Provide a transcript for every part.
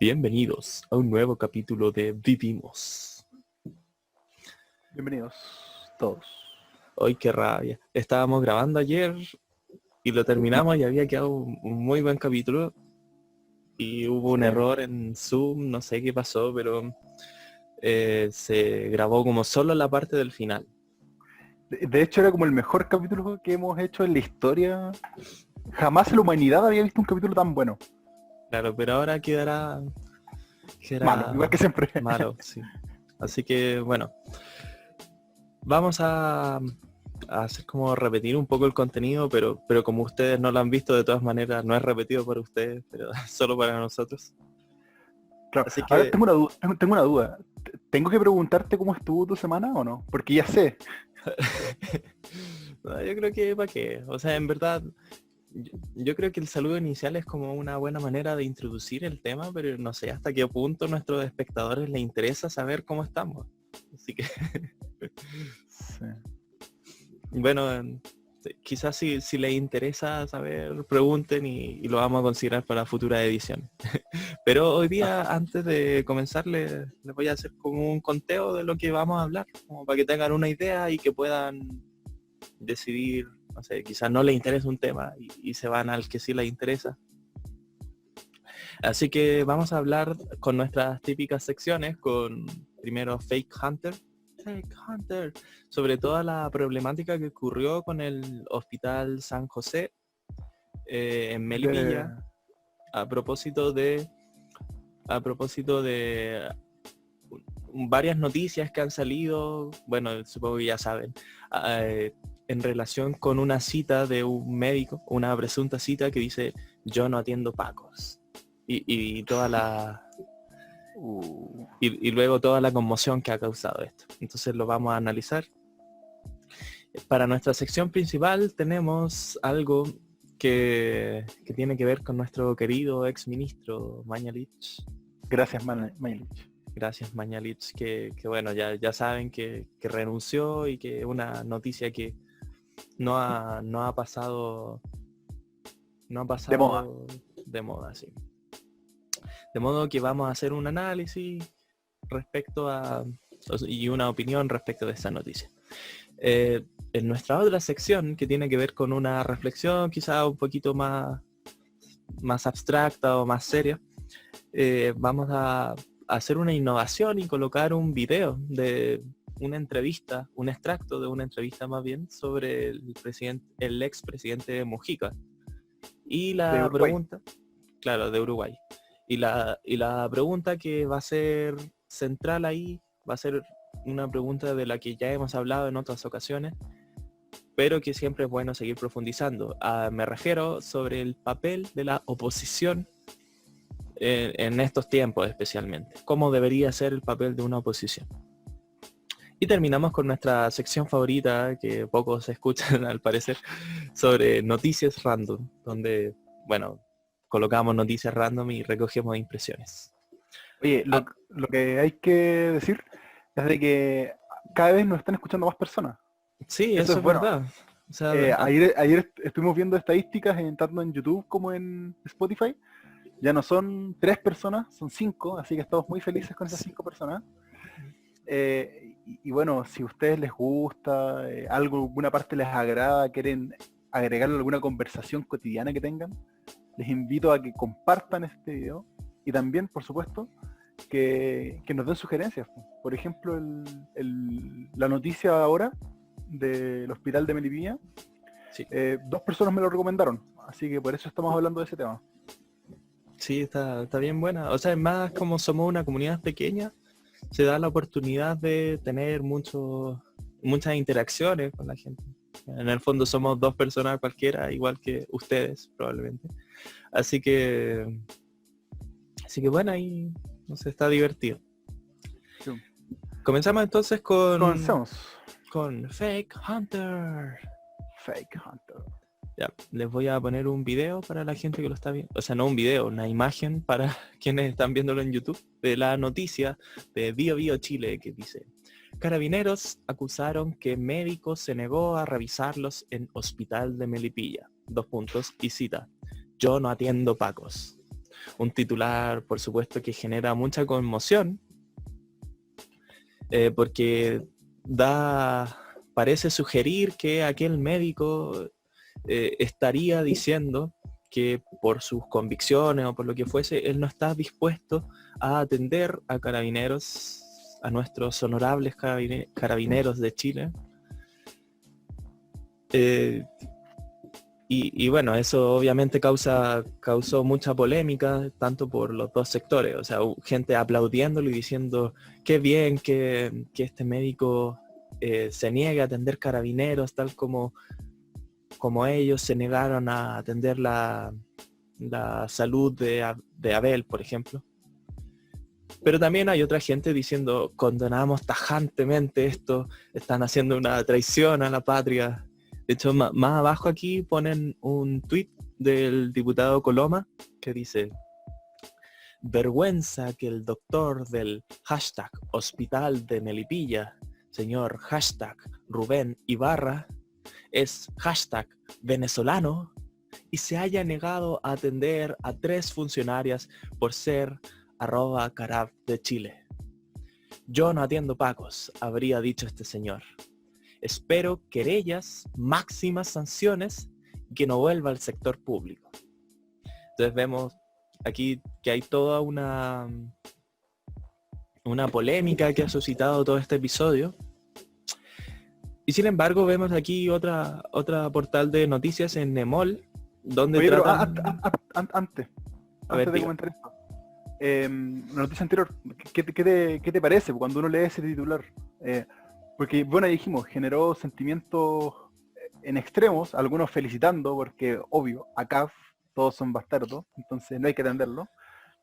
Bienvenidos a un nuevo capítulo de Vivimos. Bienvenidos todos. Hoy qué rabia. Estábamos grabando ayer y lo terminamos y había quedado un muy buen capítulo. Y hubo un error en Zoom, no sé qué pasó, pero se grabó como solo la parte del final. De hecho era como el mejor capítulo que hemos hecho en la historia. Jamás en la humanidad había visto un capítulo tan bueno. Claro, pero ahora quedará Malo, igual que siempre. malo, sí. Así que bueno, vamos a hacer como repetir un poco el contenido, pero como ustedes no lo han visto, de todas maneras no es repetido para ustedes, pero solo para nosotros. Claro. Así Ahora que tengo una duda. ¿Tengo que preguntarte cómo estuvo tu semana o no? Porque ya sé. no, yo creo que para qué, o sea, en verdad yo creo que el saludo inicial es como una buena manera de introducir el tema, pero no sé hasta qué punto a nuestros espectadores les interesa saber cómo estamos. Así que Sí. bueno, quizás si les interesa saber, pregunten y lo vamos a considerar para futuras ediciones. Pero hoy día, antes de comenzar, les voy a hacer como un conteo de lo que vamos a hablar, como para que tengan una idea y que puedan decidir, no sé, quizás no les interesa un tema y se van al que sí les interesa. Así que vamos a hablar con nuestras típicas secciones, con primero Fake Hunter, sobre toda la problemática que ocurrió con el Hospital San José en Melipilla, a propósito de varias noticias que han salido, bueno, supongo que ya saben, en relación con una cita de un médico, una presunta cita que dice: yo no atiendo pacos. Y toda la y luego toda la conmoción que ha causado esto. Entonces lo vamos a analizar. Para nuestra sección principal tenemos algo que tiene que ver con nuestro querido ex ministro Mañalich. Gracias, Mañalich. Gracias, Mañalich, que bueno, ya saben que renunció y que una noticia que no ha pasado de moda, sí. De modo que vamos a hacer un análisis respecto y una opinión respecto de esta noticia. En nuestra otra sección, que tiene que ver con una reflexión quizá un poquito más abstracta o más seria, vamos a hacer una innovación y colocar un video de una entrevista, un extracto de una entrevista más bien, sobre el ex presidente Mujica. Y la pregunta, claro, de Uruguay. Y la pregunta que va a ser central ahí, va a ser una pregunta de la que ya hemos hablado en otras ocasiones, pero que siempre es bueno seguir profundizando. Me refiero sobre el papel de la oposición en estos tiempos especialmente. ¿Cómo debería ser el papel de una oposición? Y terminamos con nuestra sección favorita, que pocos escuchan al parecer, sobre noticias random, donde, bueno, colocamos noticias random y recogemos impresiones. Oye, lo que hay que decir es de que cada vez nos están escuchando más personas. Sí, Eso eso es es bueno. verdad. O sea, Ayer estuvimos viendo estadísticas tanto en YouTube como en Spotify. Ya no son 3 personas, son 5, así que estamos muy felices con esas 5 personas. Y bueno, si a ustedes les gusta, alguna parte les agrada, quieren agregarle alguna conversación cotidiana que tengan, les invito a que compartan este video y también, por supuesto, que nos den sugerencias. Por ejemplo, la noticia ahora del hospital de Melipilla, sí. 2 personas me lo recomendaron, así que por eso estamos hablando de ese tema. Sí, está bien buena. O sea, es más, como somos una comunidad pequeña, se da la oportunidad de tener muchas interacciones con la gente. En el fondo somos 2 personas cualquiera, igual que ustedes probablemente. Así que bueno, ahí no sé, está divertido. Sí. Comenzamos entonces con Comencemos. Fake Hunter. Fake Hunter. Ya, les voy a poner un video para la gente que lo está viendo. O sea, no un video, una imagen para quienes están viéndolo en YouTube, de la noticia de Bio Chile, que dice: Carabineros acusaron que médico se negó a revisarlos en hospital de Melipilla. 2 puntos y cita: yo no atiendo pacos. un titular, por supuesto, que genera mucha conmoción, porque parece sugerir que aquel médico estaría diciendo que por sus convicciones o por lo que fuese, él no está dispuesto a atender a carabineros, a nuestros honorables carabineros de Chile. Y bueno, eso obviamente causó mucha polémica, tanto por los dos sectores, o sea, gente aplaudiéndolo y diciendo qué bien que este médico se niegue a atender carabineros, tal como ellos se negaron a atender la salud de Abel, por ejemplo. Pero también hay otra gente diciendo, condenamos tajantemente esto, están haciendo una traición a la patria. De hecho, más abajo aquí ponen un tuit del diputado Coloma que dice: vergüenza que el doctor del hashtag Hospital de Melipilla, señor hashtag Rubén Ibarra, es hashtag venezolano y se haya negado a atender a 3 funcionarias por ser @carab de Chile. Yo no atiendo pacos, habría dicho este señor. Espero querellas, máximas sanciones y que no vuelva al sector público. Entonces vemos aquí que hay toda una polémica que ha suscitado todo este episodio. Y sin embargo vemos aquí otra portal de noticias en Nemol, donde Oye, tratan... antes ver, de diga. comentar esto, la noticia anterior, ¿qué te parece cuando uno lee ese titular? Porque, bueno, ya dijimos, generó sentimientos en extremos, algunos felicitando, porque, obvio, acá todos son bastardos, entonces no hay que atenderlo.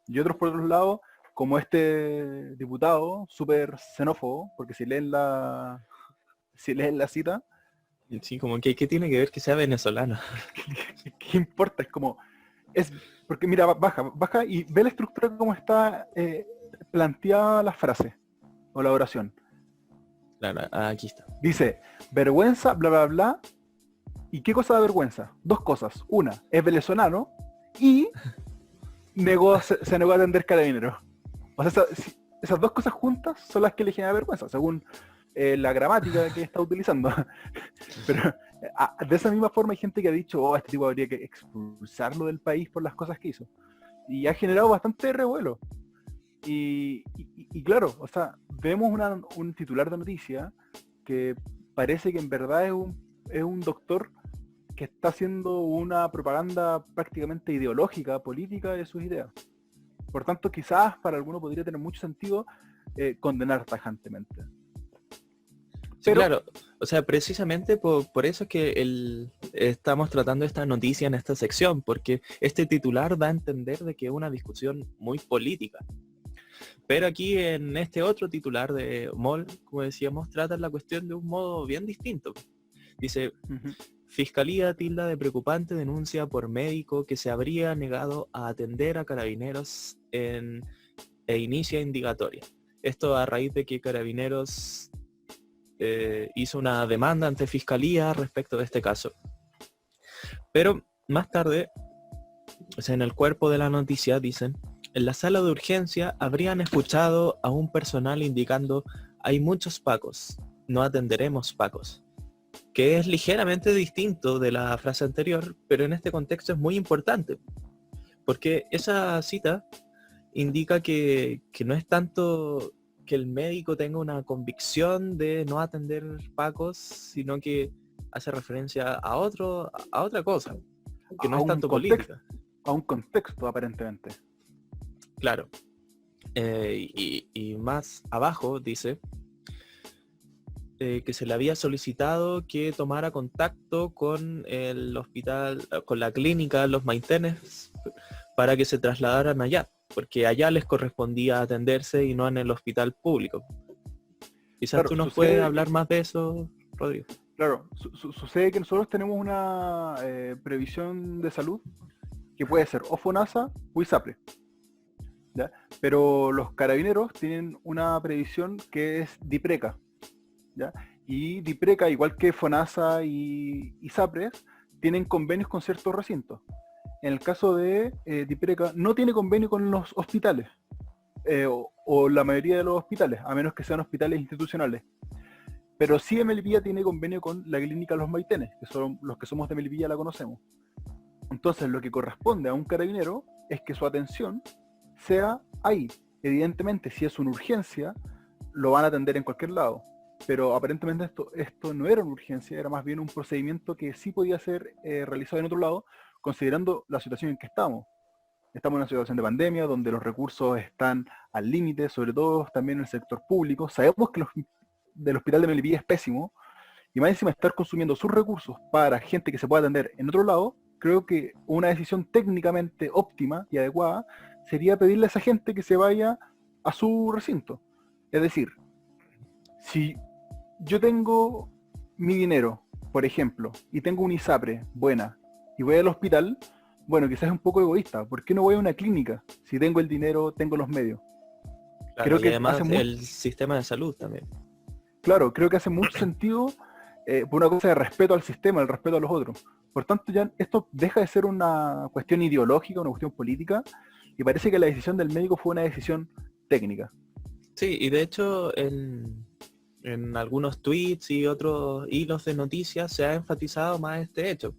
Y otros, por otro lado, como este diputado, súper xenófobo, porque si leen la cita, Sí, como que ¿qué tiene que ver que sea venezolano? ¿qué importa? Es como, porque mira, baja y ve la estructura como está planteada la frase o la oración. Claro, aquí está. Dice, vergüenza, bla, bla, bla. ¿Y qué cosa da vergüenza? 2 cosas. Una, es venezolano y se negó a atender carabineros. O sea, esas 2 cosas juntas son las que le generan vergüenza, según la gramática que está utilizando. Pero de esa misma forma hay gente que ha dicho, oh, este tipo habría que expulsarlo del país por las cosas que hizo. Y ha generado bastante revuelo. Y claro, o sea, vemos un titular de noticia que parece que en verdad es un doctor que está haciendo una propaganda prácticamente ideológica, política de sus ideas. Por tanto, quizás para algunos podría tener mucho sentido condenar tajantemente. Sí, claro, o sea, precisamente por eso es que estamos tratando esta noticia en esta sección, porque este titular da a entender de que es una discusión muy política. Pero aquí en este otro titular de MOL, como decíamos, trata la cuestión de un modo bien distinto. Dice, Fiscalía tilda de preocupante denuncia por médico que se habría negado a atender a carabineros e inicia indagatoria. Esto a raíz de que Carabineros hizo una demanda ante Fiscalía respecto de este caso. Pero más tarde, o sea, en el cuerpo de la noticia dicen, en la sala de urgencia habrían escuchado a un personal indicando, hay muchos pacos, no atenderemos pacos. Que es ligeramente distinto de la frase anterior, pero en este contexto es muy importante. Porque esa cita indica que no es tanto que el médico tenga una convicción de no atender pacos, sino que hace referencia a otra cosa, que no es tanto política. A un contexto, aparentemente. Claro. Y más abajo dice que se le había solicitado que tomara contacto con el hospital, con la clínica Los Maitenes, para que se trasladaran allá, porque allá les correspondía atenderse y no en el hospital público. Quizás tú nos puedes hablar más de eso, Rodrigo. Claro, sucede que nosotros tenemos una previsión de salud que puede ser o FONASA o ISAPRE, ¿ya? Pero los carabineros tienen una previsión que es DIPRECA, ¿ya? Y DIPRECA, igual que FONASA y ISAPRE, tienen convenios con ciertos recintos. en el caso de Dipireka, no tiene convenio con los hospitales, o la mayoría de los hospitales, a menos que sean hospitales institucionales. Pero sí Melipilla tiene convenio con la clínica Los Maitenes, que son los que somos de Melipilla la conocemos. Entonces lo que corresponde a un carabinero es que su atención sea ahí. Evidentemente, si es una urgencia, lo van a atender en cualquier lado. Pero aparentemente esto no era una urgencia, era más bien un procedimiento que sí podía ser realizado en otro lado, considerando la situación en que estamos. Estamos en una situación de pandemia, donde los recursos están al límite, sobre todo también en el sector público. Sabemos que del hospital de Melipilla es pésimo, y más encima estar consumiendo sus recursos para gente que se pueda atender en otro lado, creo que una decisión técnicamente óptima y adecuada sería pedirle a esa gente que se vaya a su recinto. Es decir, si yo tengo mi dinero, por ejemplo, y tengo un ISAPRE buena, y voy al hospital, bueno, quizás es un poco egoísta. ¿Por qué no voy a una clínica? Si tengo el dinero, tengo los medios. Claro, Creo y que además el sistema de salud también. Claro, creo que hace mucho sentido por una cosa de respeto al sistema, el respeto a los otros. Por tanto, ya esto deja de ser una cuestión ideológica, una cuestión política, y parece que la decisión del médico fue una decisión técnica. Sí, y de hecho en algunos tweets y otros hilos de noticias se ha enfatizado más este hecho.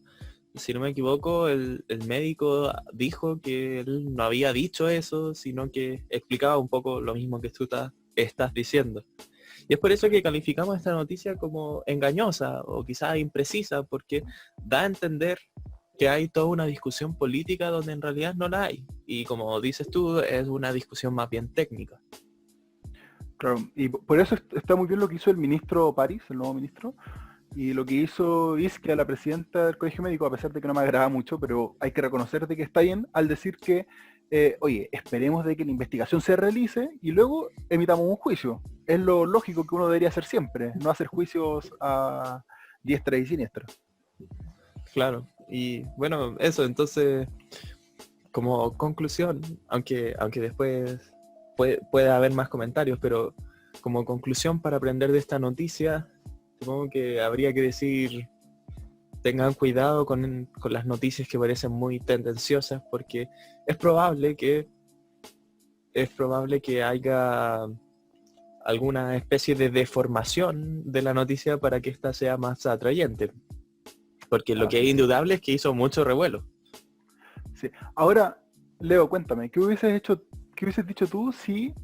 Si no me equivoco, el médico dijo que él no había dicho eso, sino que explicaba un poco lo mismo que tú estás diciendo. Y es por eso que calificamos esta noticia como engañosa o quizás imprecisa, porque da a entender que hay toda una discusión política donde en realidad no la hay. Y como dices tú, es una discusión más bien técnica. Claro, y por eso está muy bien lo que hizo el ministro París, el nuevo ministro, y lo que hizo Isquia, la presidenta del Colegio Médico, a pesar de que no me agrada mucho, pero hay que reconocer de que está bien al decir que, oye, esperemos de que la investigación se realice y luego emitamos un juicio. Es lo lógico que uno debería hacer siempre, no hacer juicios a diestra y siniestra. Claro, y bueno, eso, entonces, como conclusión, aunque después puede haber más comentarios, pero como conclusión para aprender de esta noticia, supongo que habría que decir, tengan cuidado con las noticias que parecen muy tendenciosas, porque es probable que haya alguna especie de deformación de la noticia para que ésta sea más atrayente. Porque lo que es indudable es que hizo mucho revuelo. Sí. Ahora, Leo, cuéntame, ¿qué hubieses dicho tú si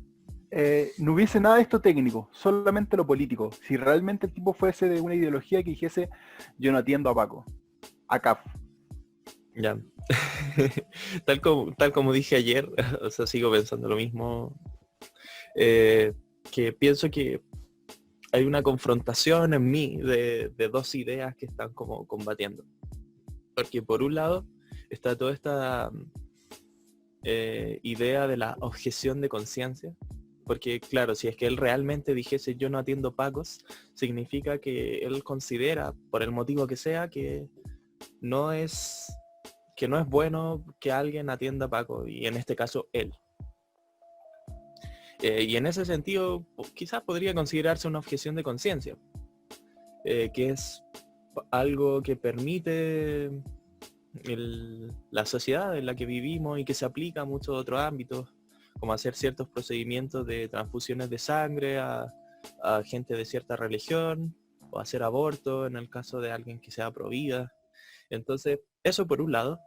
no hubiese nada de esto técnico, solamente lo político? Si realmente el tipo fuese de una ideología que dijese, yo no atiendo a Paco, a CAF. Ya. tal como dije ayer, o sea, sigo pensando lo mismo. Que pienso que hay una confrontación en mí de dos ideas que están como combatiendo. Porque por un lado está toda esta idea de la objeción de conciencia. Porque claro, si es que él realmente dijese yo no atiendo pacos, significa que él considera, por el motivo que sea, que no es bueno que alguien atienda Paco, y en este caso él. Y en ese sentido, quizás podría considerarse una objeción de conciencia, que es algo que permite la sociedad en la que vivimos y que se aplica a muchos otros ámbitos, como hacer ciertos procedimientos de transfusiones de sangre a gente de cierta religión, o hacer aborto en el caso de alguien que sea pro vida. Entonces, eso por un lado,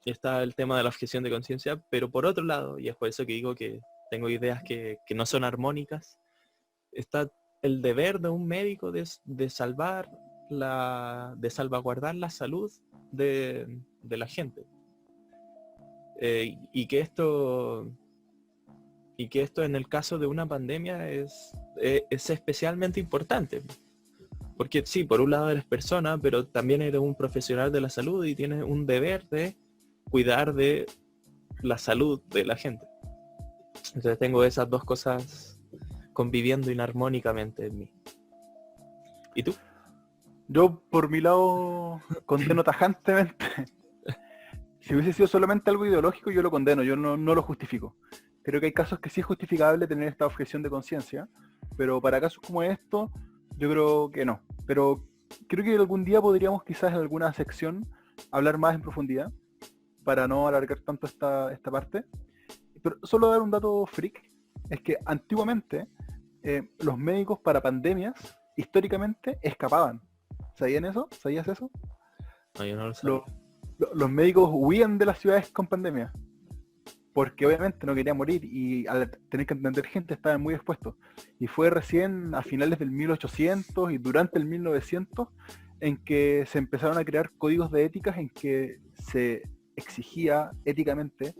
está el tema de la objeción de conciencia, pero por otro lado, y es por eso que digo que tengo ideas que no son armónicas, está el deber de un médico de salvaguardar la salud de la gente. Y que esto en el caso de una pandemia es especialmente importante. Porque sí, por un lado eres persona, pero también eres un profesional de la salud y tienes un deber de cuidar de la salud de la gente. Entonces tengo esas dos cosas conviviendo inarmónicamente en mí. ¿Y tú? Yo, por mi lado, condeno tajantemente. Si hubiese sido solamente algo ideológico, yo lo condeno, yo no lo justifico. Creo que hay casos que sí es justificable tener esta objeción de conciencia, pero para casos como estos, yo creo que no. Pero creo que algún día podríamos quizás en alguna sección hablar más en profundidad para no alargar tanto esta parte. Pero solo dar un dato freak, es que antiguamente los médicos para pandemias, históricamente, escapaban. ¿Sabían eso? ¿Sabías eso? No, yo no lo sabía. Los médicos huían de las ciudades con pandemia, porque obviamente no querían morir y al tener que atender gente estaban muy expuestos. Y fue recién a finales del 1800 y durante el 1900 en que se empezaron a crear códigos de éticas en que se exigía éticamente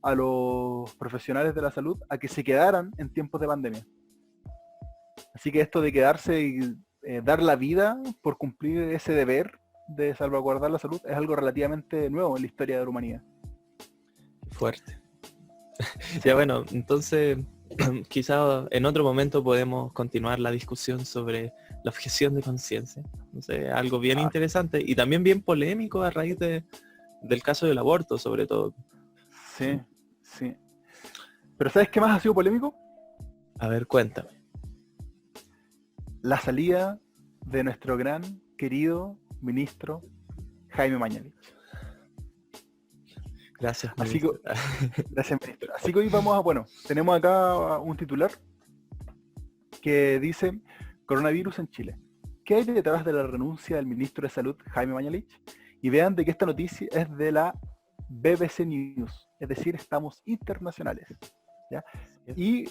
a los profesionales de la salud a que se quedaran en tiempos de pandemia. Así que esto de quedarse y dar la vida por cumplir ese deber de salvaguardar la salud es algo relativamente nuevo en la historia de la humanidad. Fuerte. Ya bueno, entonces quizá en otro momento podemos continuar la discusión sobre la objeción de conciencia. No sé, algo bien interesante y también bien polémico a raíz del caso del aborto, sobre todo. Sí, sí. Pero ¿sabes qué más ha sido polémico? A ver, cuéntame. La salida de nuestro gran, querido ministro Jaime Mañalich. Gracias, Así que, ministro. gracias, ministro. Así que hoy tenemos acá un titular que dice: coronavirus en Chile. ¿Qué hay detrás de la renuncia del ministro de Salud, Jaime Mañalich? Y vean de que esta noticia es de la BBC News, es decir, estamos internacionales. ¿Ya? Y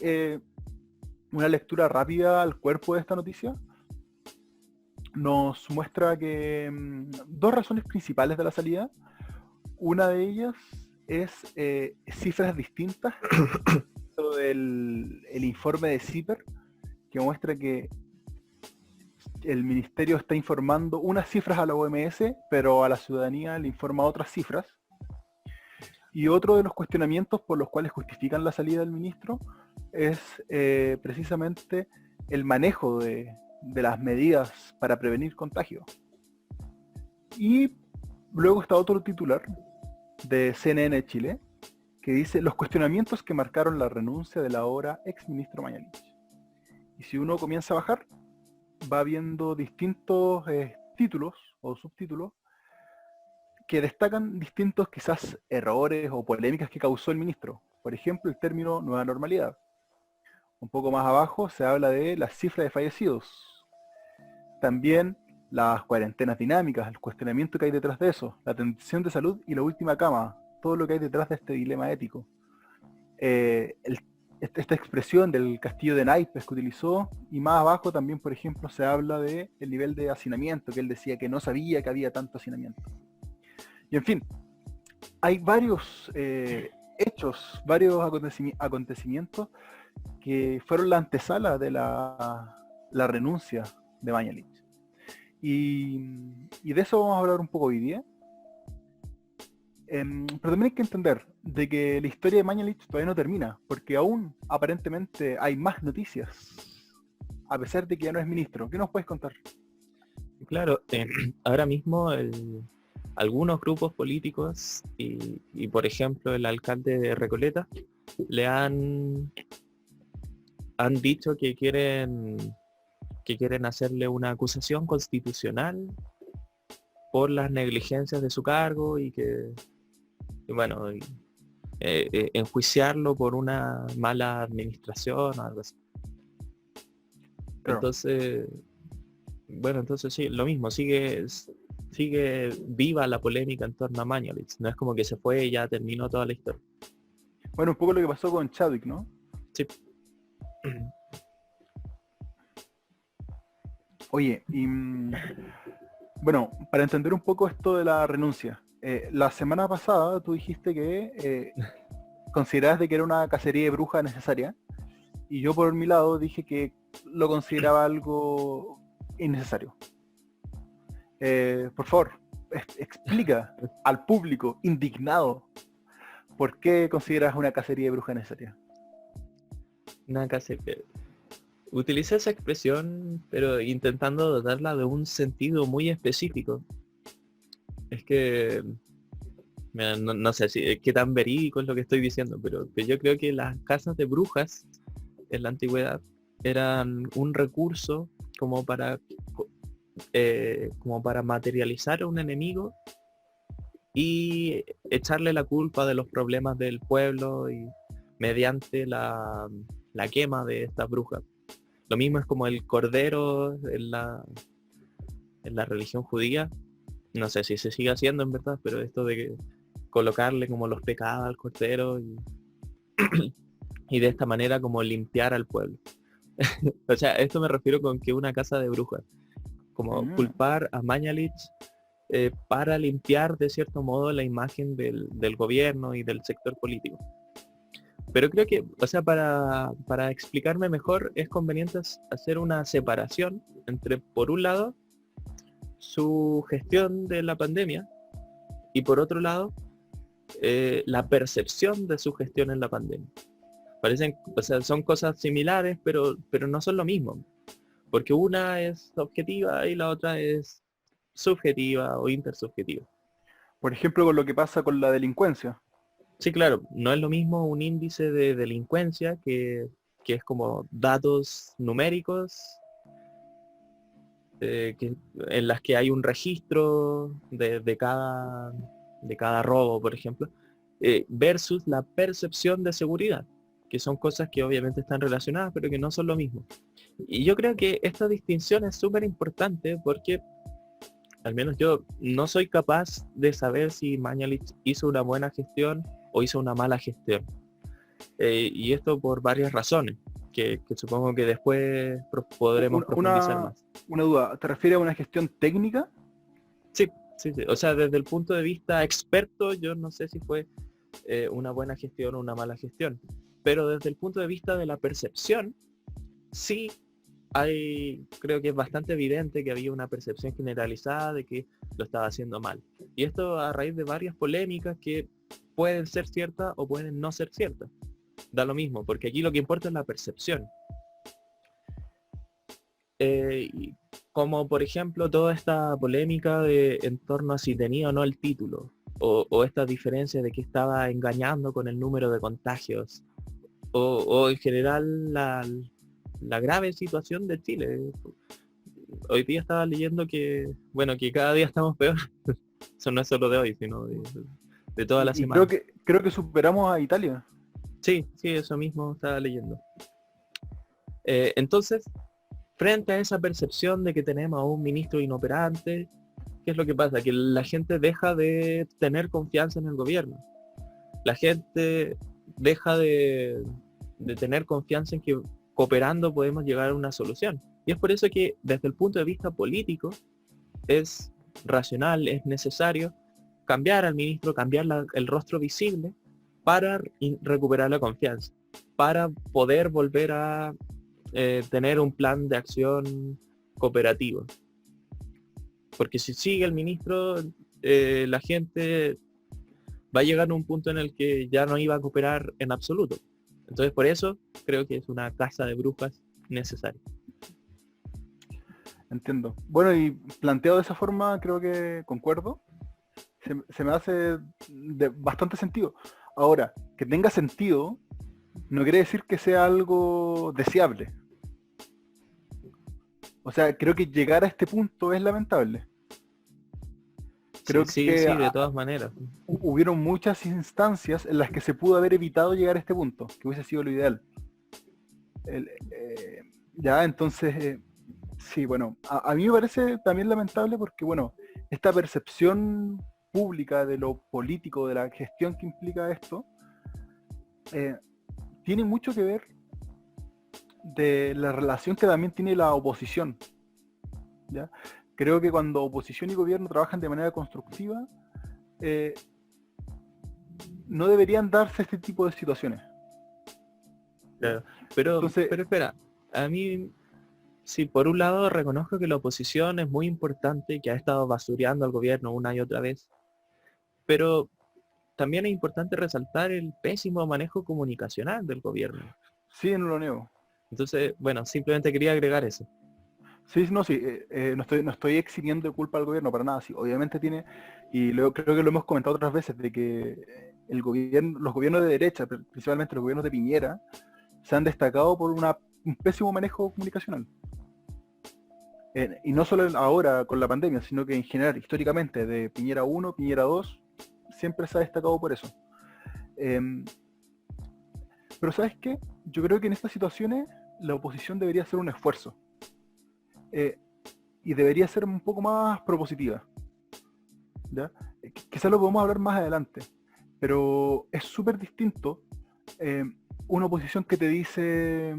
una lectura rápida al cuerpo de esta noticia nos muestra que dos razones principales de la salida. Una de ellas es cifras distintas del el informe de CIPER, que muestra que el ministerio está informando unas cifras a la OMS, pero a la ciudadanía le informa otras cifras. Y otro de los cuestionamientos por los cuales justifican la salida del ministro es precisamente el manejo de las medidas para prevenir contagio. Y luego está otro titular de CNN Chile que dice: los cuestionamientos que marcaron la renuncia del ahora ex ministro Mañalich. Y si uno comienza a bajar, va viendo distintos títulos o subtítulos que destacan distintos quizás errores o polémicas que causó el ministro. Por ejemplo, el término nueva normalidad. Un poco más abajo se habla de las cifras de fallecidos. También las cuarentenas dinámicas, el cuestionamiento que hay detrás de eso, la atención de salud y la última cama, todo lo que hay detrás de este dilema ético. Esta expresión del castillo de naipes que utilizó, y más abajo también, por ejemplo, se habla del nivel de hacinamiento, que él decía que no sabía que había tanto hacinamiento. Y en fin, hay varios hechos, varios acontecimientos que fueron la antesala de la renuncia de Mañalich. Y de eso vamos a hablar un poco hoy día. Pero también hay que entender de que la historia de Mañalich todavía no termina, porque aún aparentemente hay más noticias, a pesar de que ya no es ministro. ¿Qué nos puedes contar? Claro, ahora mismo algunos grupos políticos y por ejemplo el alcalde de Recoleta le han dicho que quieren hacerle una acusación constitucional por las negligencias de su cargo y enjuiciarlo por una mala administración o algo así. Claro. Entonces sí, lo mismo, sigue viva la polémica en torno a Mañalich. No es como que se fue y ya terminó toda la historia. Bueno, un poco lo que pasó con Chadwick, ¿no? Sí. Oye, y bueno, para entender un poco esto de la renuncia, la semana pasada tú dijiste que considerabas de que era una cacería de brujas necesaria, y yo por mi lado dije que lo consideraba algo innecesario. Por favor, explica al público indignado por qué consideras una cacería de brujas necesaria. Una cacería. Utilicé esa expresión, pero intentando dotarla de un sentido muy específico. Es que no sé qué tan verídico es lo que estoy diciendo, pero yo creo que las casas de brujas en la antigüedad eran un recurso como para materializar a un enemigo y echarle la culpa de los problemas del pueblo y mediante la quema de estas brujas. Lo mismo es como el cordero en la religión judía. No sé si se sigue haciendo en verdad, pero esto de colocarle como los pecados al cordero y de esta manera como limpiar al pueblo. O sea, esto me refiero con que una casa de brujas, como culpar a Mañalich para limpiar de cierto modo la imagen del gobierno y del sector político. Pero creo que, o sea, para explicarme mejor, es conveniente hacer una separación entre, por un lado, su gestión de la pandemia y por otro lado, la percepción de su gestión en la pandemia. Parecen, o sea, son cosas similares, pero no son lo mismo. Porque una es objetiva y la otra es subjetiva o intersubjetiva. Por ejemplo, con lo que pasa con la delincuencia. Sí, claro, no es lo mismo un índice de delincuencia que es como datos numéricos en las que hay un registro de cada robo, por ejemplo, versus la percepción de seguridad, que son cosas que obviamente están relacionadas, pero que no son lo mismo. Y yo creo que esta distinción es súper importante porque al menos yo no soy capaz de saber si Mañalich hizo una buena gestión o hizo una mala gestión. Y esto por varias razones, que supongo que después podremos profundizar más. Una duda, ¿te refieres a una gestión técnica? Sí. O sea, desde el punto de vista experto, yo no sé si fue una buena gestión o una mala gestión. Pero desde el punto de vista de la percepción, sí creo que es bastante evidente que había una percepción generalizada de que lo estaba haciendo mal. Y esto a raíz de varias polémicas que pueden ser ciertas o pueden no ser ciertas. Da lo mismo, porque aquí lo que importa es la percepción. Como por ejemplo toda esta polémica en torno a si tenía o no el título, o esta diferencia de que estaba engañando con el número de contagios, o en general la grave situación de Chile. Hoy día estaba leyendo que cada día estamos peor. Eso no es solo de hoy, sino de toda la semana. Creo que superamos a Italia. Sí, eso mismo estaba leyendo. Entonces, frente a esa percepción de que tenemos a un ministro inoperante, ¿qué es lo que pasa? Que la gente deja de tener confianza en el gobierno. La gente deja de tener confianza en que cooperando podemos llegar a una solución. Y es por eso que desde el punto de vista político es racional, es necesario cambiar al ministro, cambiar el rostro visible para recuperar la confianza, para poder volver a tener un plan de acción cooperativo. Porque si sigue el ministro, la gente va a llegar a un punto en el que ya no iba a cooperar en absoluto. Entonces por eso creo que es una casa de brujas necesaria. Entiendo. Bueno, y planteado de esa forma creo que concuerdo. Se me hace de bastante sentido. Ahora, que tenga sentido no quiere decir que sea algo deseable. O sea, creo que llegar a este punto es lamentable. Creo sí, que de todas maneras. Hubieron muchas instancias en las que se pudo haber evitado llegar a este punto, que hubiese sido lo ideal. Entonces, sí, bueno, a mí me parece también lamentable porque, bueno, esta percepción pública de lo político, de la gestión que implica esto, tiene mucho que ver de la relación que también tiene la oposición, ¿ya? Creo que cuando oposición y gobierno trabajan de manera constructiva, no deberían darse este tipo de situaciones. Claro. Pero espera, a mí, sí, por un lado reconozco que la oposición es muy importante y que ha estado basureando al gobierno una y otra vez, pero también es importante resaltar el pésimo manejo comunicacional del gobierno. Sí, no lo niego. Entonces, bueno, simplemente quería agregar eso. Sí, no estoy eximiendo de culpa al gobierno para nada. Sí, obviamente tiene, y creo que lo hemos comentado otras veces, de que los gobiernos de derecha, principalmente los gobiernos de Piñera, se han destacado por un pésimo manejo comunicacional. Y no solo ahora con la pandemia, sino que en general, históricamente, de Piñera 1, Piñera 2, siempre se ha destacado por eso. Em, pero ¿sabes qué? Yo creo que en estas situaciones la oposición debería hacer un esfuerzo. Y debería ser un poco más propositiva. ¿Ya? Quizás lo podemos hablar más adelante. Pero es súper distinto una oposición que te dice...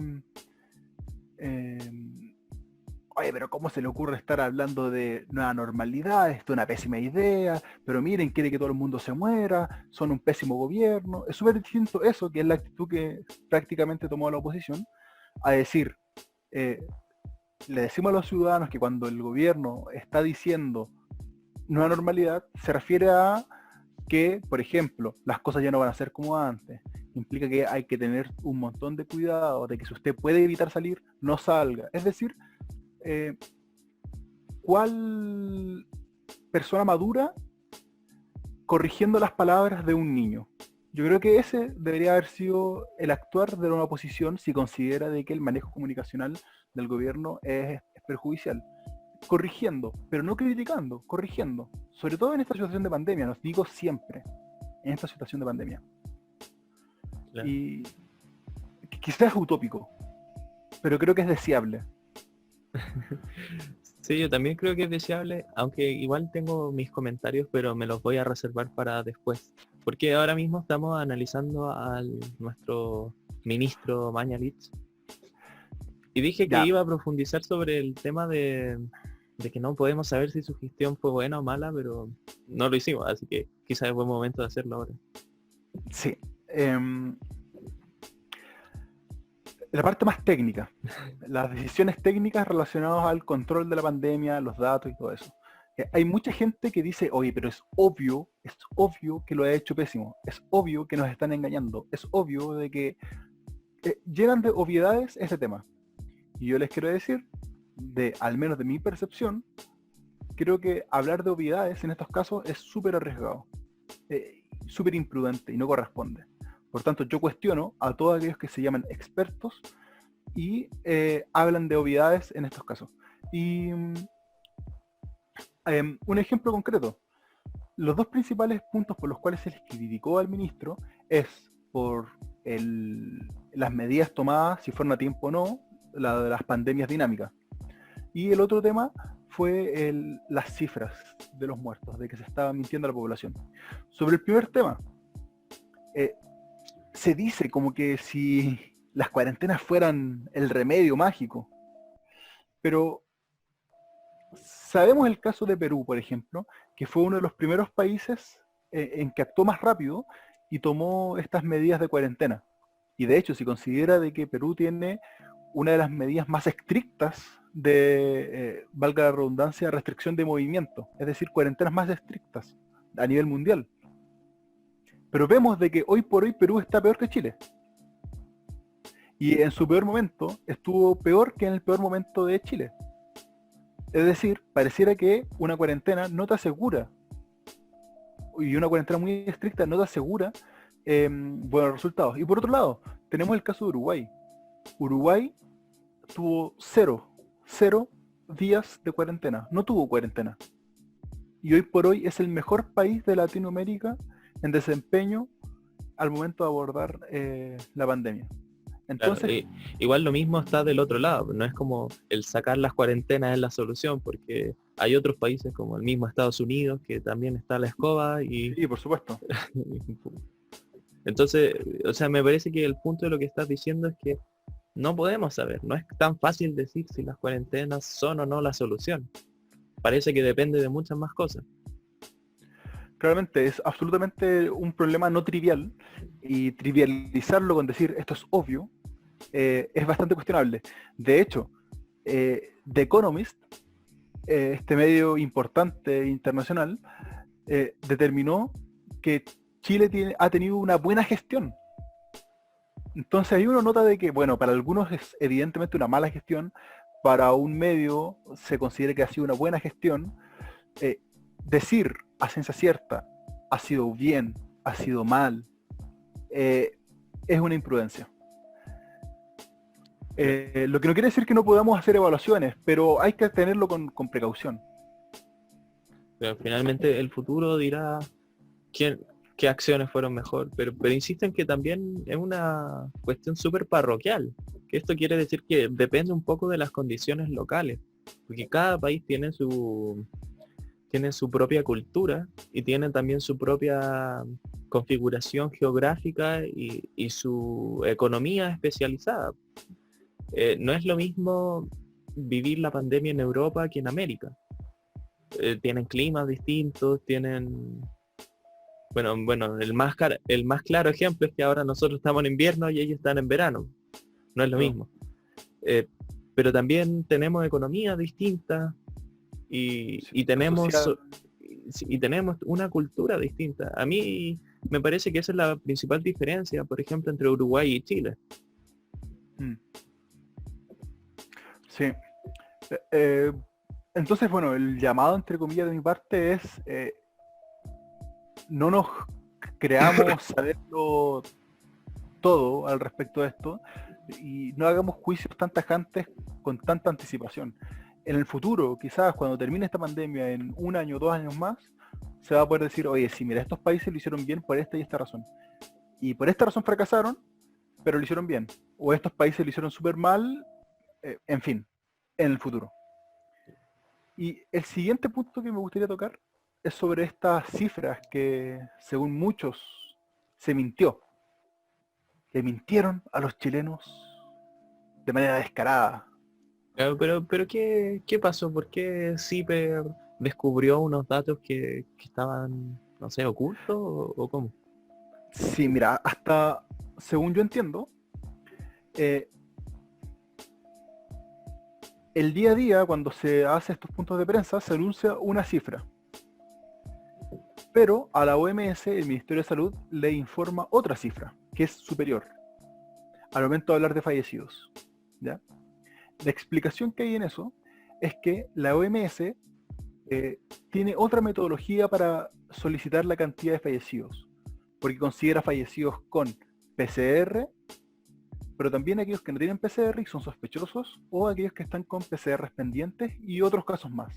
oye, pero ¿cómo se le ocurre estar hablando de nueva normalidad? Esto es una pésima idea, pero miren, quiere que todo el mundo se muera, son un pésimo gobierno. Es súper distinto eso, que es la actitud que prácticamente tomó la oposición, a decir, le decimos a los ciudadanos que cuando el gobierno está diciendo nueva normalidad, se refiere a que, por ejemplo, las cosas ya no van a ser como antes. Implica que hay que tener un montón de cuidado, de que si usted puede evitar salir, no salga. Es decir, ¿cuál persona madura corrigiendo las palabras de un niño? Yo creo que ese debería haber sido el actuar de una oposición si considera de que el manejo comunicacional del gobierno es perjudicial. Corrigiendo, pero no criticando, corrigiendo. Sobre todo en esta situación de pandemia, nos digo siempre, en esta situación de pandemia. Claro. Y quizás es utópico, pero creo que es deseable. Sí, yo también creo que es deseable, aunque igual tengo mis comentarios, pero me los voy a reservar para después. Porque ahora mismo estamos analizando a nuestro ministro Mañalich. Y dije que iba a profundizar sobre el tema de que no podemos saber si su gestión fue buena o mala, pero no lo hicimos, así que quizás es buen momento de hacerlo ahora. Sí. La parte más técnica, las decisiones técnicas relacionadas al control de la pandemia, los datos y todo eso. Hay mucha gente que dice, oye, pero es obvio que lo ha hecho pésimo, es obvio que nos están engañando, es obvio de que llenan de obviedades este tema. Y yo les quiero decir, al menos de mi percepción, creo que hablar de obviedades en estos casos es súper arriesgado, súper imprudente y no corresponde. Por tanto, yo cuestiono a todos aquellos que se llaman expertos y hablan de obviedades en estos casos. Y un ejemplo concreto. Los dos principales puntos por los cuales se les criticó al ministro es por las medidas tomadas, si fueron a tiempo o no, de las pandemias dinámicas. Y el otro tema fue las cifras de los muertos, de que se estaba mintiendo a la población. Sobre el primer tema, se dice como que si las cuarentenas fueran el remedio mágico. Pero sabemos el caso de Perú, por ejemplo, que fue uno de los primeros países en que actuó más rápido y tomó estas medidas de cuarentena. Y de hecho, si considera de que Perú tiene una de las medidas más estrictas de, valga la redundancia, restricción de movimiento, es decir, cuarentenas más estrictas a nivel mundial. Pero vemos de que hoy por hoy Perú está peor que Chile. Y en su peor momento estuvo peor que en el peor momento de Chile. Es decir, pareciera que una cuarentena no te asegura, y una cuarentena muy estricta no te asegura buenos resultados. Y por otro lado, tenemos el caso de Uruguay. Uruguay tuvo cero días de cuarentena. No tuvo cuarentena. Y hoy por hoy es el mejor país de Latinoamérica en desempeño al momento de abordar la pandemia. Entonces, claro, igual lo mismo está del otro lado, no es como el sacar las cuarentenas es la solución, porque hay otros países como el mismo Estados Unidos que también está la escoba y... Sí, por supuesto. Entonces, o sea, me parece que el punto de lo que estás diciendo es que no podemos saber, no es tan fácil decir si las cuarentenas son o no la solución. Parece que depende de muchas más cosas. Claramente es absolutamente un problema no trivial, y trivializarlo con decir esto es obvio es bastante cuestionable. De hecho, The Economist, este medio importante internacional, determinó que Chile ha tenido una buena gestión. Entonces ahí uno nota de que, bueno, para algunos es evidentemente una mala gestión, para un medio se considera que ha sido una buena gestión. Decir a ciencia cierta ha sido bien, ha sido mal, es una imprudencia. Lo que no quiere decir que no podamos hacer evaluaciones, pero hay que tenerlo con precaución. Pero finalmente el futuro dirá qué acciones fueron mejor, pero insisto en que también es una cuestión súper parroquial, que esto quiere decir que depende un poco de las condiciones locales, porque cada país tiene su propia cultura y tiene también su propia configuración geográfica y su economía especializada. No es lo mismo vivir la pandemia en Europa que en América. Tienen climas distintos, tienen... Bueno, el más claro ejemplo es que ahora nosotros estamos en invierno y ellos están en verano. No es lo Claro. mismo. Eh, pero también tenemos economías distintas y Situación tenemos social. y tenemos una cultura distinta. A mí me parece que esa es la principal diferencia, por ejemplo, entre Uruguay y Chile. Mm, sí. Eh, entonces, bueno, el llamado, entre comillas, de mi parte es no nos creamos saberlo todo al respecto de esto y no hagamos juicios tan tajantes con tanta anticipación. En el futuro, quizás cuando termine esta pandemia, en 1 año, 2 años más, se va a poder decir, oye, sí, mira, estos países lo hicieron bien por esta y esta razón. Y por esta razón fracasaron, pero lo hicieron bien. O estos países lo hicieron súper mal, en fin, en el futuro. Y el siguiente punto que me gustaría tocar es sobre estas cifras que, según muchos, se mintió. Le mintieron a los chilenos de manera descarada. Pero ¿qué pasó? ¿Por qué CIPER descubrió unos datos que estaban, no sé, ocultos o cómo? Sí, mira, hasta según yo entiendo, eh, el día a día, cuando se hace estos puntos de prensa, se anuncia una cifra. Pero a la OMS, el Ministerio de Salud, le informa otra cifra, que es superior, al momento de hablar de fallecidos. ¿Ya? La explicación que hay en eso es que la OMS tiene otra metodología para solicitar la cantidad de fallecidos, porque considera fallecidos con PCR, pero también aquellos que no tienen PCR y son sospechosos, o aquellos que están con PCR pendientes y otros casos más.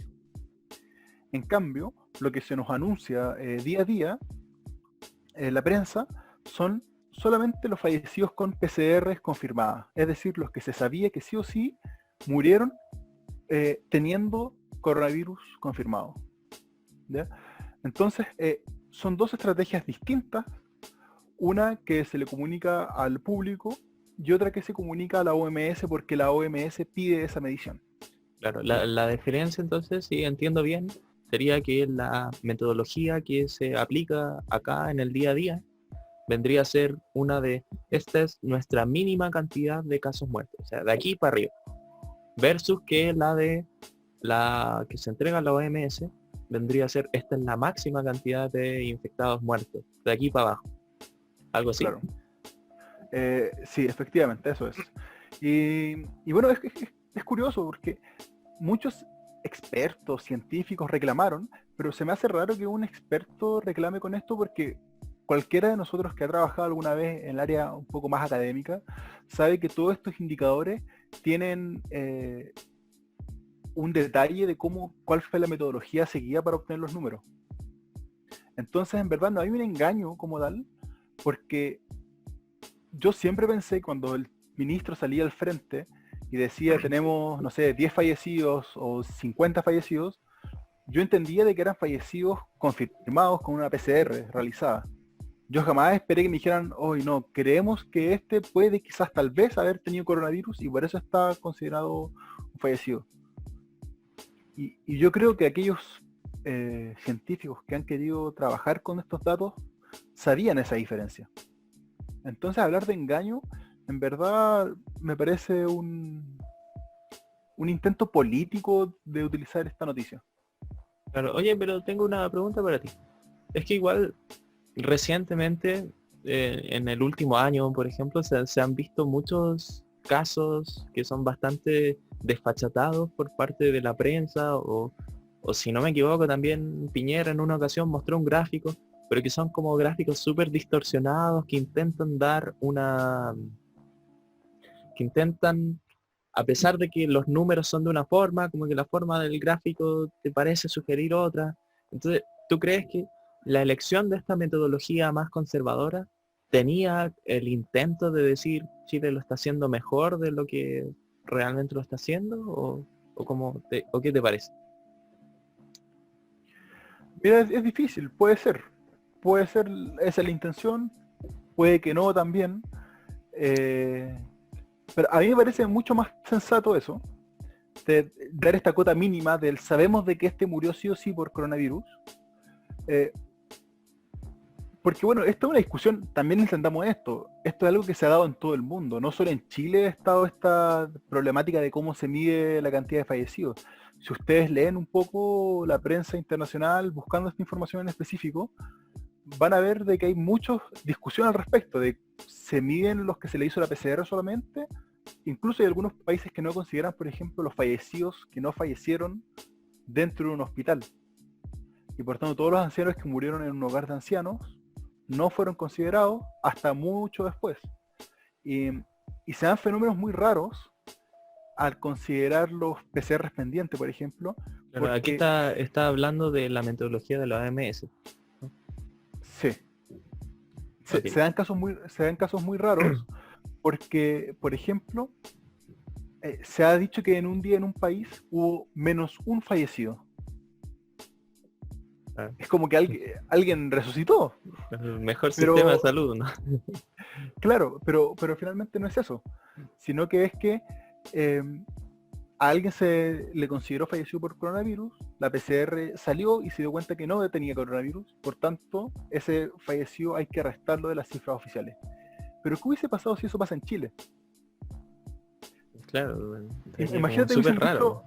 En cambio, lo que se nos anuncia día a día en la prensa son solamente los fallecidos con PCR confirmadas, es decir, los que se sabía que sí o sí murieron teniendo coronavirus confirmado. ¿Ya? Entonces, son dos estrategias distintas, una que se le comunica al público y otra que se comunica a la OMS porque la OMS pide esa medición. Claro, la diferencia entonces, si entiendo bien, sería que la metodología que se aplica acá en el día a día vendría a ser esta es nuestra mínima cantidad de casos muertos, o sea, de aquí para arriba, versus que la que se entrega a la OMS vendría a ser, esta es la máxima cantidad de infectados muertos, de aquí para abajo, algo así. Claro. Sí, efectivamente, eso es. Y bueno, es curioso porque muchos expertos, científicos reclamaron, pero se me hace raro que un experto reclame con esto porque cualquiera de nosotros que ha trabajado alguna vez en el área un poco más académica sabe que todos estos indicadores tienen un detalle de cuál fue la metodología seguida para obtener los números. Entonces, en verdad, no hay un engaño como tal, porque yo siempre pensé cuando el ministro salía al frente y decía tenemos, no sé, 10 fallecidos o 50 fallecidos, yo entendía de que eran fallecidos confirmados con una PCR realizada. Yo jamás esperé que me dijeran, hoy no, creemos que este puede quizás tal vez haber tenido coronavirus y por eso está considerado un fallecido. Y yo creo que aquellos científicos que han querido trabajar con estos datos sabían esa diferencia. Entonces hablar de engaño, en verdad, me parece un intento político de utilizar esta noticia. Claro, oye, pero tengo una pregunta para ti. Es que igual recientemente, en el último año, por ejemplo, se han visto muchos casos que son bastante desfachatados por parte de la prensa o si no me equivoco también Piñera en una ocasión mostró un gráfico, pero que son como gráficos súper distorsionados que intentan que intentan, a pesar de que los números son de una forma, como que la forma del gráfico te parece sugerir otra. Entonces, ¿tú crees que la elección de esta metodología más conservadora tenía el intento de decir Chile lo está haciendo mejor de lo que realmente lo está haciendo, o qué te parece? Mira, es difícil, puede ser esa es la intención, puede que no también, eh, pero a mí me parece mucho más sensato eso, de dar esta cuota mínima del sabemos de que este murió sí o sí por coronavirus, eh, porque bueno, esto es una discusión, también entendamos esto es algo que se ha dado en todo el mundo, no solo en Chile ha estado esta problemática de cómo se mide la cantidad de fallecidos. Si ustedes leen un poco la prensa internacional buscando esta información en específico, van a ver de que hay mucha discusión al respecto, de se miden los que se le hizo la PCR solamente, incluso hay algunos países que no consideran, por ejemplo, los fallecidos que no fallecieron dentro de un hospital. Y por tanto todos los ancianos que murieron en un hogar de ancianos no fueron considerados hasta mucho después. Y se dan fenómenos muy raros al considerar los PCR pendientes, por ejemplo. Pero aquí está hablando de la metodología de la OMS. Sí. Ok. Se dan casos muy raros porque, por ejemplo, se ha dicho que en un día en un país hubo menos un fallecido. Es como que alguien resucitó. El mejor sistema de salud, ¿no? Claro, pero finalmente no es eso, sino que es que a alguien se le consideró fallecido por coronavirus, la PCR salió y se dio cuenta que no tenía coronavirus, por tanto, ese fallecido hay que restarlo de las cifras oficiales. Pero ¿qué hubiese pasado si eso pasa en Chile? Claro, Imagínate que súper raro.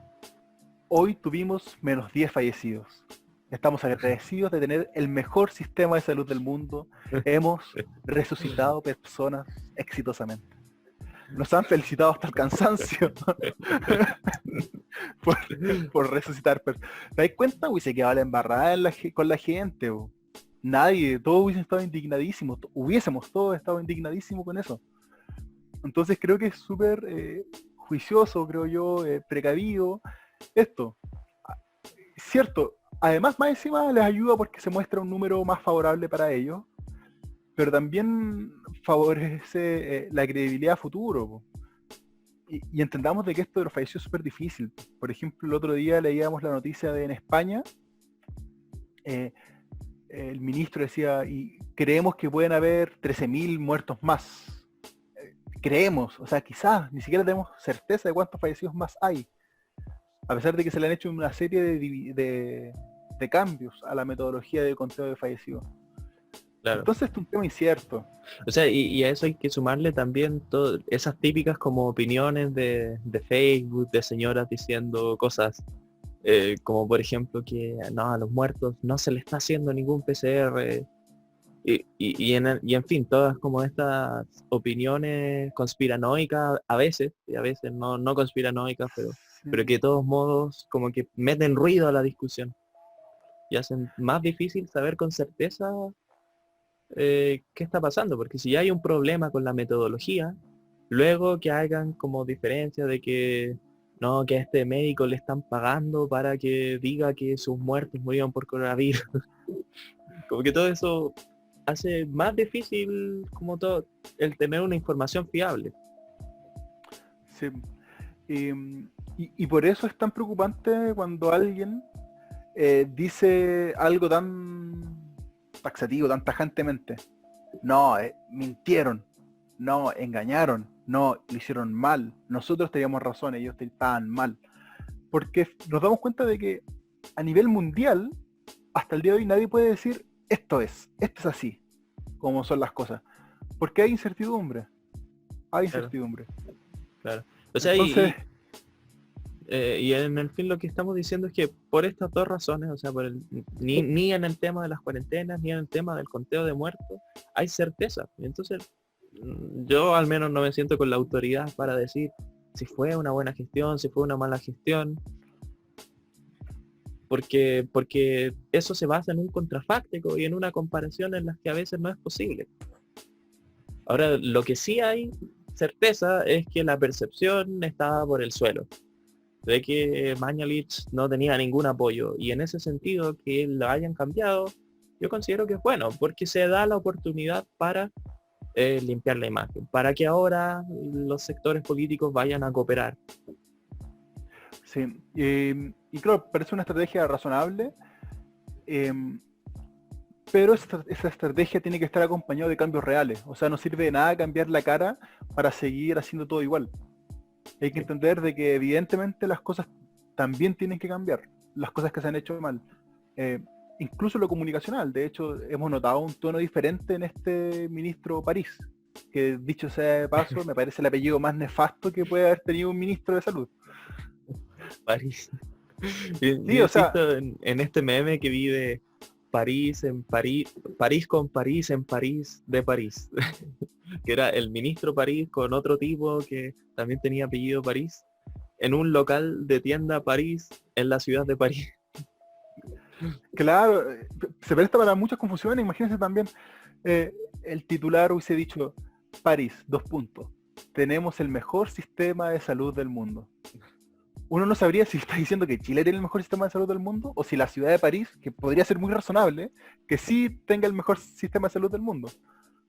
Hoy tuvimos menos 10 fallecidos. Estamos agradecidos de tener el mejor sistema de salud del mundo. Hemos resucitado personas exitosamente. Nos han felicitado hasta el cansancio por resucitar personas. ¿Te das cuenta? Se quedaba la embarrada con la gente. Nadie, todos hubiesen estado indignadísimos. Hubiésemos todos estado indignadísimos con eso. Entonces creo que es súper juicioso, creo yo, precavido esto. Cierto, además más encima les ayuda porque se muestra un número más favorable para ellos, pero también favorece la credibilidad a futuro. Y entendamos de que esto de los fallecidos es súper difícil. Por ejemplo, el otro día leíamos la noticia de en España, el ministro decía, y creemos que pueden haber 13.000 muertos más. Creemos, o sea, quizás, ni siquiera tenemos certeza de cuántos fallecidos más hay. A pesar de que se le han hecho una serie de cambios a la metodología de conteo de fallecidos. Claro. Entonces es un tema incierto. O sea, y a eso hay que sumarle también esas típicas como opiniones de Facebook, de señoras diciendo cosas como por ejemplo que no, a los muertos no se le está haciendo ningún PCR. Y en fin, todas como estas opiniones conspiranoicas a veces, y a veces no conspiranoicas, pero que de todos modos como que meten ruido a la discusión y hacen más difícil saber con certeza qué está pasando, porque si ya hay un problema con la metodología, luego que hagan como diferencia de que no, que a este médico le están pagando para que diga que sus muertos murieron por coronavirus. Como que todo eso hace más difícil como todo el tener una información fiable. Sí. Y por eso es tan preocupante cuando alguien dice algo tan taxativo, tan tajantemente. No, mintieron, no, engañaron, no, lo hicieron mal, nosotros teníamos razón, ellos estaban mal. Porque nos damos cuenta de que a nivel mundial, hasta el día de hoy nadie puede decir esto es así, como son las cosas. Porque hay incertidumbre. Claro. O sea, entonces, y en el fin lo que estamos diciendo es que por estas dos razones, o sea, ni en el tema de las cuarentenas, ni en el tema del conteo de muertos, hay certeza. Y entonces, yo al menos no me siento con la autoridad para decir si fue una buena gestión, si fue una mala gestión. Porque eso se basa en un contrafáctico y en una comparación en las que a veces no es posible. Ahora, lo que sí hay certeza es que la percepción estaba por el suelo, de que Mañalich no tenía ningún apoyo, y en ese sentido que lo hayan cambiado yo considero que es bueno, porque se da la oportunidad para limpiar la imagen, para que ahora los sectores políticos vayan a cooperar. Sí, y claro, parece una estrategia razonable, pero esa estrategia tiene que estar acompañada de cambios reales. O sea, no sirve de nada cambiar la cara para seguir haciendo todo igual. Hay que entender de que evidentemente las cosas también tienen que cambiar, las cosas que se han hecho mal. Eh, Incluso lo comunicacional. De hecho, hemos notado un tono diferente en este ministro París, que dicho sea de paso, me parece el apellido más nefasto que puede haber tenido un ministro de salud. París. Sí, Yo o sea, insisto en este meme que vi de París en París, París con París en París de París, que era el ministro París con otro tipo que también tenía apellido París, en un local de tienda París en la ciudad de París. claro, se presta para muchas confusiones. Imagínense también, el titular hubiese dicho, París, 2 puntos. Tenemos el mejor sistema de salud del mundo. Uno no sabría si está diciendo que Chile tiene el mejor sistema de salud del mundo o si la ciudad de París, que podría ser muy razonable, que sí tenga el mejor sistema de salud del mundo.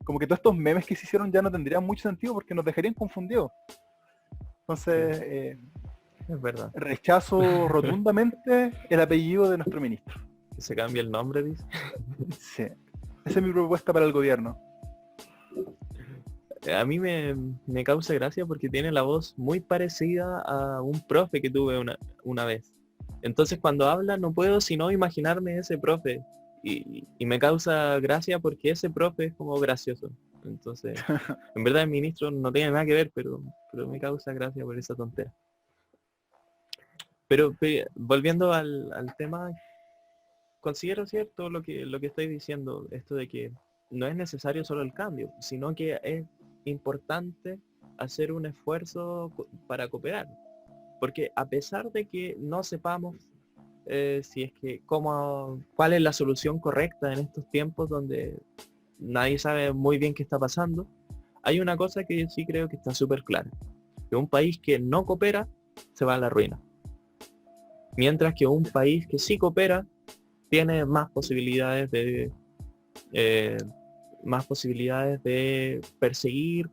Como que todos estos memes que se hicieron ya no tendrían mucho sentido porque nos dejarían confundidos. Entonces, Es verdad. rechazo rotundamente el apellido de nuestro ministro. Que se cambie el nombre, dice. Sí. Esa es mi propuesta para el gobierno. A mí me causa gracia porque tiene la voz muy parecida a un profe que tuve una vez. Entonces cuando habla no puedo sino imaginarme ese profe. Y me causa gracia porque ese profe es como gracioso. Entonces, en verdad el ministro no tiene nada que ver, pero me causa gracia por esa tontera. Pero volviendo al tema, considero cierto lo que estoy diciendo, esto de que no es necesario solo el cambio, sino que es importante hacer un esfuerzo para cooperar. Porque a pesar de que no sepamos si es que cuál es la solución correcta en estos tiempos donde nadie sabe muy bien qué está pasando, hay una cosa que sí creo que está súper clara, que un país que no coopera se va a la ruina. Mientras que un país que sí coopera tiene eh, más posibilidades de perseguir,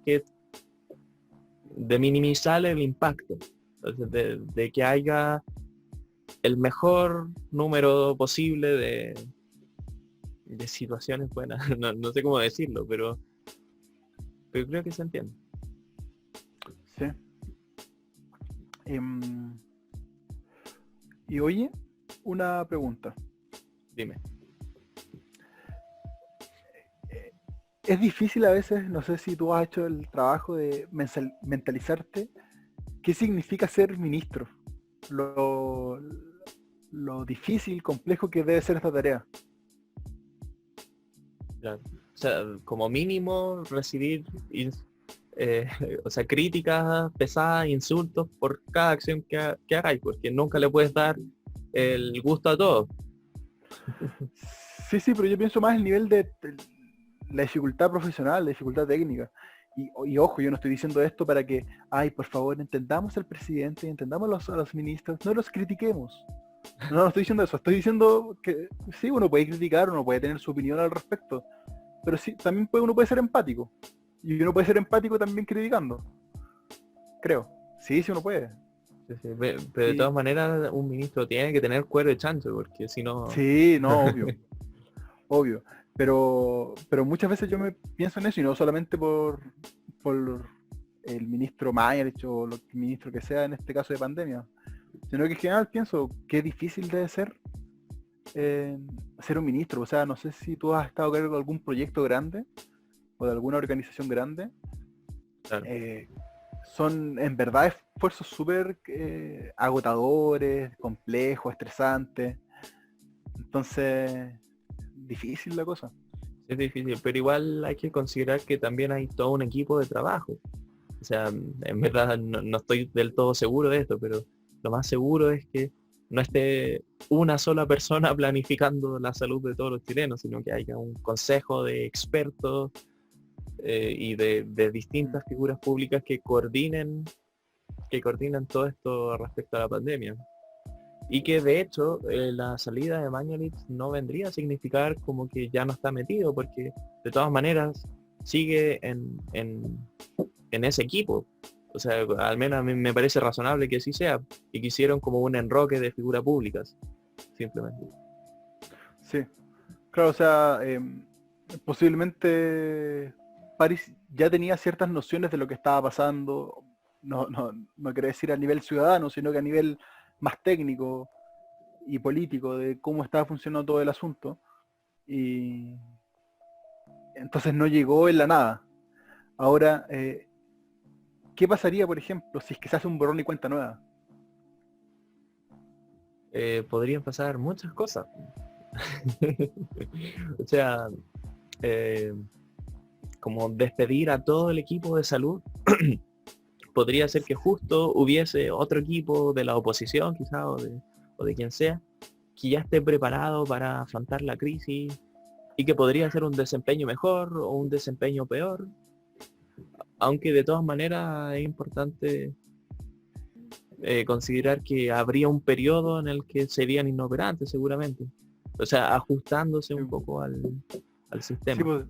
de minimizar el impacto, entonces, de que haya el mejor número posible de situaciones buenas. No sé cómo decirlo, pero creo que se entiende. Sí. Em, y oye, una pregunta. Dime. Es difícil a veces, no sé si tú has hecho el trabajo de mentalizarte qué significa ser ministro, lo, lo difícil, complejo que debe ser esta tarea. Claro. O sea, como mínimo recibir eh, o sea, críticas pesadas, insultos por cada acción que hagáis, porque nunca le puedes dar el gusto a todos. Sí, sí, pero yo pienso más el nivel de la dificultad profesional, la dificultad técnica. Y ojo, yo no estoy diciendo esto para que, ay, por favor, entendamos al presidente, entendamos a los ministros, no los critiquemos. No estoy diciendo eso, estoy diciendo que sí, uno puede criticar, uno puede tener su opinión al respecto, pero sí, también uno puede ser empático. Y uno puede ser empático también criticando, creo. Sí, sí uno puede. Sí, sí, pero de Y, todas maneras un ministro tiene que tener cuero de chancho, porque si no... sí, no, obvio, obvio. Pero muchas veces yo me pienso en eso y no solamente por el ministro Mañalich o el ministro que sea en este caso de pandemia, sino que en general pienso qué difícil debe ser ser un ministro. O sea, no sé si tú has estado a cargo de algún proyecto grande o de alguna organización grande. Claro. Son en verdad esfuerzos súper agotadores, complejos, estresantes. Entonces, difícil la cosa. Es difícil, pero igual hay que considerar que también hay todo un equipo de trabajo. O sea, en verdad no estoy del todo seguro de esto, pero lo más seguro es que no esté una sola persona planificando la salud de todos los chilenos, sino que haya un consejo de expertos y de distintas figuras públicas que coordinen todo esto respecto a la pandemia. Y que de hecho la salida de Mañalich no vendría a significar como que ya no está metido, porque de todas maneras sigue en ese equipo. O sea, al menos a mí me parece razonable que así sea. Y que hicieron como un enroque de figuras públicas, simplemente. Sí, claro, o sea, posiblemente París ya tenía ciertas nociones de lo que estaba pasando, no quiero decir a nivel ciudadano, sino que a nivel más técnico y político de cómo estaba funcionando todo el asunto, y entonces no llegó en la nada. Ahora, ¿qué pasaría, por ejemplo, si es que se hace un borrón y cuenta nueva? Podrían pasar muchas cosas. O sea, eh, como despedir a todo el equipo de salud. Podría ser que justo hubiese otro equipo de la oposición, quizá, o de quien sea, que ya esté preparado para afrontar la crisis y que podría ser un desempeño mejor o un desempeño peor, aunque de todas maneras es importante considerar que habría un periodo en el que serían inoperantes seguramente, o sea, ajustándose Sí, un poco al sí, sistema. pues,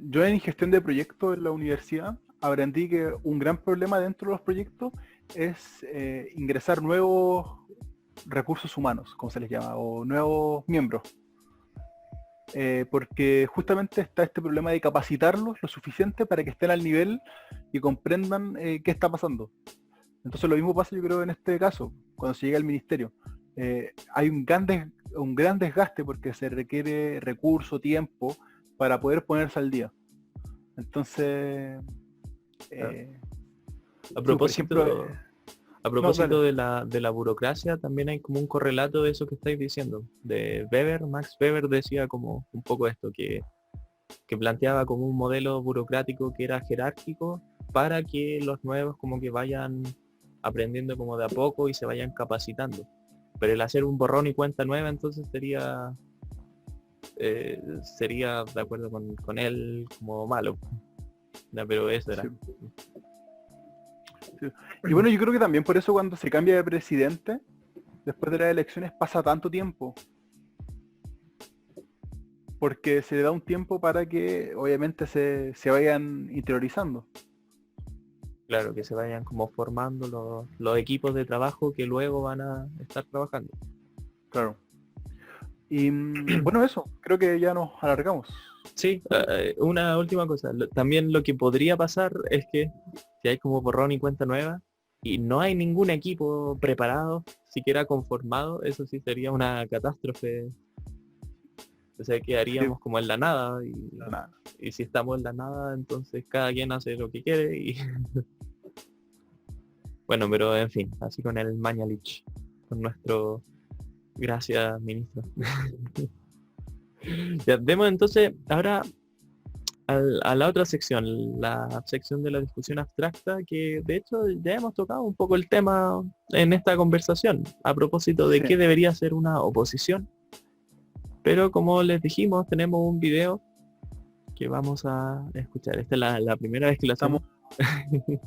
yo en gestión de proyectos en la universidad aprendí que un gran problema dentro de los proyectos es ingresar nuevos recursos humanos, como se les llama, o nuevos miembros. Porque justamente está este problema de capacitarlos lo suficiente para que estén al nivel y comprendan qué está pasando. Entonces lo mismo pasa yo creo en este caso, cuando se llega al ministerio. Hay un gran desgaste porque se requiere recurso, tiempo para poder ponerse al día. Entonces, Claro. eh, A sí, por ejemplo, propósito, a no, dale. propósito de la burocracia, también hay como un correlato de eso que estáis diciendo. De Weber, Max Weber decía como un poco esto, que planteaba como un modelo burocrático que era jerárquico para que los nuevos como que vayan aprendiendo como de a poco y se vayan capacitando. Pero el hacer un borrón y cuenta nueva entonces sería de acuerdo con él como malo. Ya, pero eso Sí, era. sí. Y bueno, yo creo que también por eso cuando se cambia de presidente, después de las elecciones pasa tanto tiempo, porque se le da un tiempo para que obviamente se vayan interiorizando. Claro, que se vayan como formando los equipos de trabajo que luego van a estar trabajando. Claro. Y bueno, eso, creo que ya nos alargamos. Sí, una última cosa. También lo que podría pasar es que si hay como borrón y cuenta nueva y no hay ningún equipo preparado, siquiera conformado, eso sí sería una catástrofe. O sea, Sí, quedaríamos como en la nada nada. y si estamos en la nada, entonces cada quien hace lo que quiere y bueno, pero en fin, así con el Mañalich, con nuestro gracias ministro. Ya, demos entonces ahora a la otra sección, la sección de la discusión abstracta, que de hecho ya hemos tocado un poco el tema en esta conversación, a propósito de Sí, qué debería ser una oposición. Pero como les dijimos, tenemos un video que vamos a escuchar. Esta es la primera vez que lo estamos. hacemos.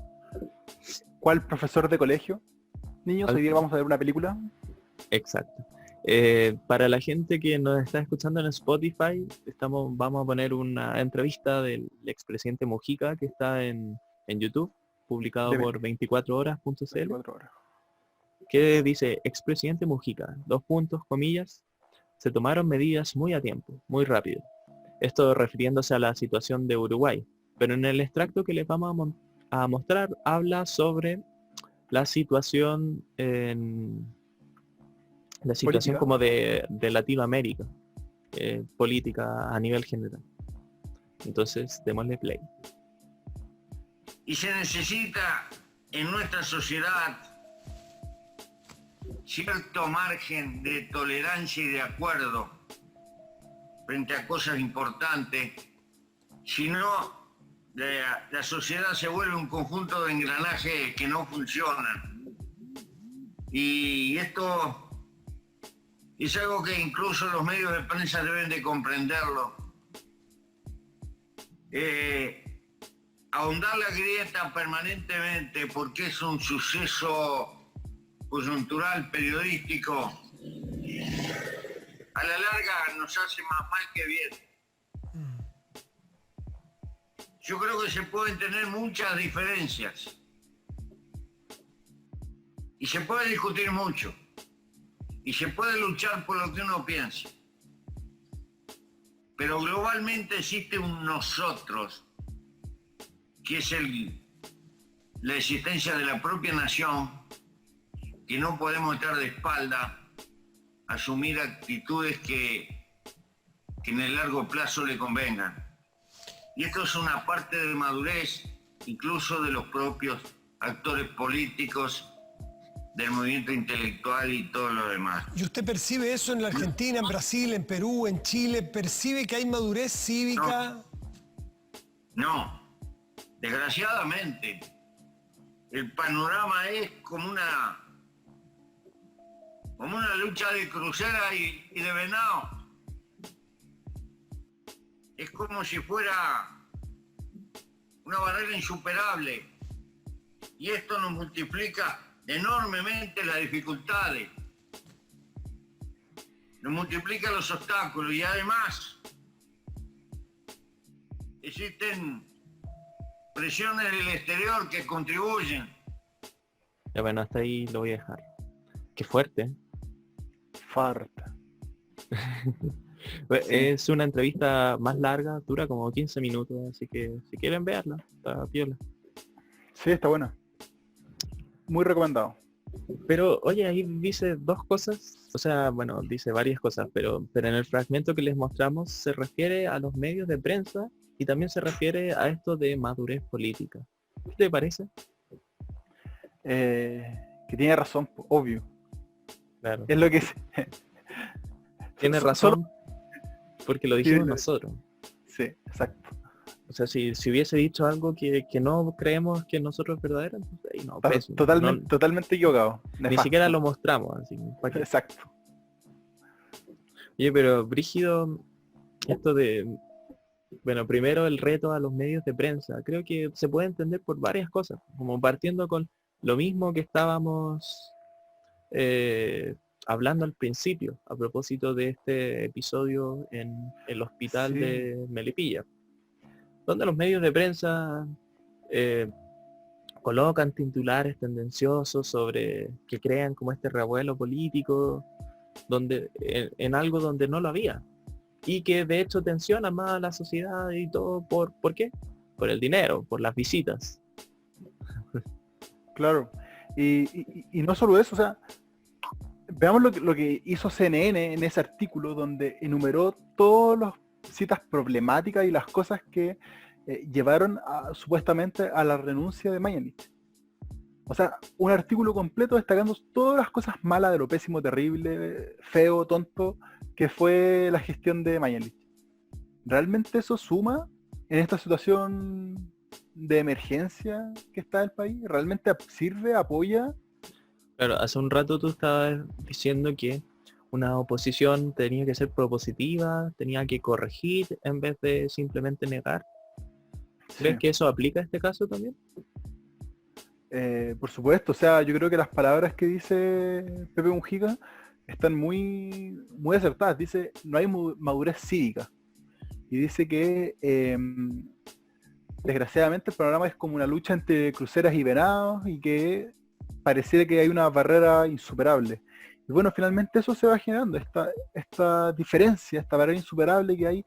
¿Cuál profesor de colegio? Niños, hoy día vamos a ver una película. Exacto. Para la gente que nos está escuchando en Spotify, vamos a poner una entrevista del expresidente Mujica que está en YouTube, publicado De por 24horas.cl, 24 horas. que dice, expresidente Mujica, dos puntos, comillas, se tomaron medidas muy a tiempo, muy rápido. Esto refiriéndose a la situación de Uruguay. Pero en el extracto que les vamos a mostrar, habla sobre la situación la situación Política. como de Latinoamérica, política a nivel general. Entonces, démosle play. Y se necesita en nuestra sociedad cierto margen de tolerancia y de acuerdo frente a cosas importantes, si no, la sociedad se vuelve un conjunto de engranajes que no funcionan. Y esto es algo que incluso los medios de prensa deben de comprenderlo. Ahondar la grieta permanentemente porque es un suceso coyuntural, periodístico, a la larga nos hace más mal que bien. Yo creo que se pueden tener muchas diferencias y se puede discutir mucho y se puede luchar por lo que uno piensa, pero globalmente existe un nosotros que es la existencia de la propia nación, que no podemos estar de espalda, asumir actitudes que en el largo plazo le convengan. Y esto es una parte de madurez, incluso de los propios actores políticos, del movimiento intelectual y todo lo demás. ¿Y usted percibe eso en la Argentina, en Brasil, en Perú, en Chile? ¿Percibe que hay madurez cívica? No, desgraciadamente. El panorama es como una lucha de crucera y de venado. Es como si fuera una barrera insuperable. Y esto nos multiplica enormemente las dificultades. Nos multiplica los obstáculos y además existen presiones del exterior que contribuyen. Ya bueno, hasta ahí lo voy a dejar. Qué fuerte, ¿eh? Farta. Es una entrevista más larga, dura como 15 minutos, así que si quieren verla, está piola. Sí, está buena. Muy recomendado. Pero oye, ahí dice dos cosas, o sea, bueno, dice varias cosas, pero en el fragmento que les mostramos se refiere a los medios de prensa y también se refiere a esto de madurez política. ¿Qué te parece? Que tiene razón, obvio. Claro. Es lo que Tiene solo- razón porque lo dijimos Sí. nosotros. Sí, exacto. O sea, si hubiese dicho algo que no creemos que nosotros es verdadero, entonces ahí no, Está pésimo. totalmente, No, totalmente equivocado. ni Nefasto. siquiera lo mostramos, así. ¿Para qué? Exacto. Oye, pero brígido, esto de, bueno, primero el reto a los medios de prensa, creo que se puede entender por varias cosas, como partiendo con lo mismo que estábamos hablando al principio, a propósito de este episodio en el hospital Sí. de Melipilla, donde los medios de prensa colocan titulares tendenciosos sobre que crean como este revuelo político donde en algo donde no lo había y que de hecho tensiona más a la sociedad y todo ¿por qué? Por el dinero, por las visitas. Claro. Y no solo eso, o sea, veamos lo que hizo CNN en ese artículo donde enumeró todas las citas problemáticas y las cosas que llevaron supuestamente a la renuncia de Mañalich. O sea, un artículo completo destacando todas las cosas malas de lo pésimo, terrible, feo, tonto que fue la gestión de Mañalich. ¿Realmente eso suma en esta situación de emergencia que está el país? ¿Realmente sirve, apoya? Claro, hace un rato tú estabas diciendo que una oposición tenía que ser propositiva, tenía que corregir en vez de simplemente negar. ¿Crees Sí. que eso aplica a este caso también? Por supuesto, o sea, yo creo que las palabras que dice Pepe Mujica están muy, muy acertadas. Dice, no hay madurez cívica. Y dice que desgraciadamente el panorama es como una lucha entre cruceras y venados y que pareciera que hay una barrera insuperable. Y bueno, finalmente eso se va generando, esta diferencia, esta barrera insuperable que hay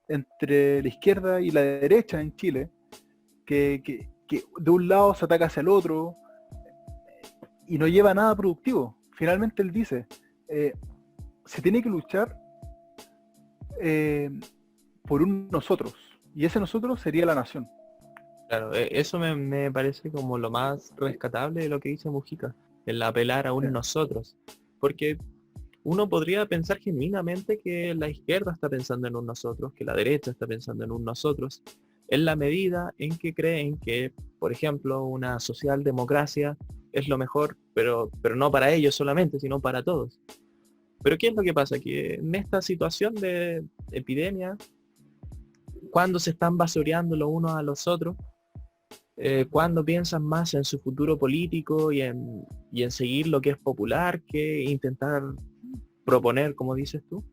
entre la izquierda y la derecha en Chile, que de un lado se ataca hacia el otro y no lleva a nada productivo. Finalmente él dice, se tiene que luchar por un nosotros, y ese nosotros sería la nación. Claro, eso me parece como lo más rescatable de lo que dice Mujica, el apelar a un Sí. nosotros. Porque uno podría pensar genuinamente que la izquierda está pensando en un nosotros, que la derecha está pensando en un nosotros, en la medida en que creen que, por ejemplo, una socialdemocracia es lo mejor, pero no para ellos solamente, sino para todos. Pero ¿qué es lo que pasa? Que en esta situación de epidemia, cuando se están basureando los unos a los otros, cuándo piensan más en su futuro político y en seguir lo que es popular que intentar proponer, como dices tú,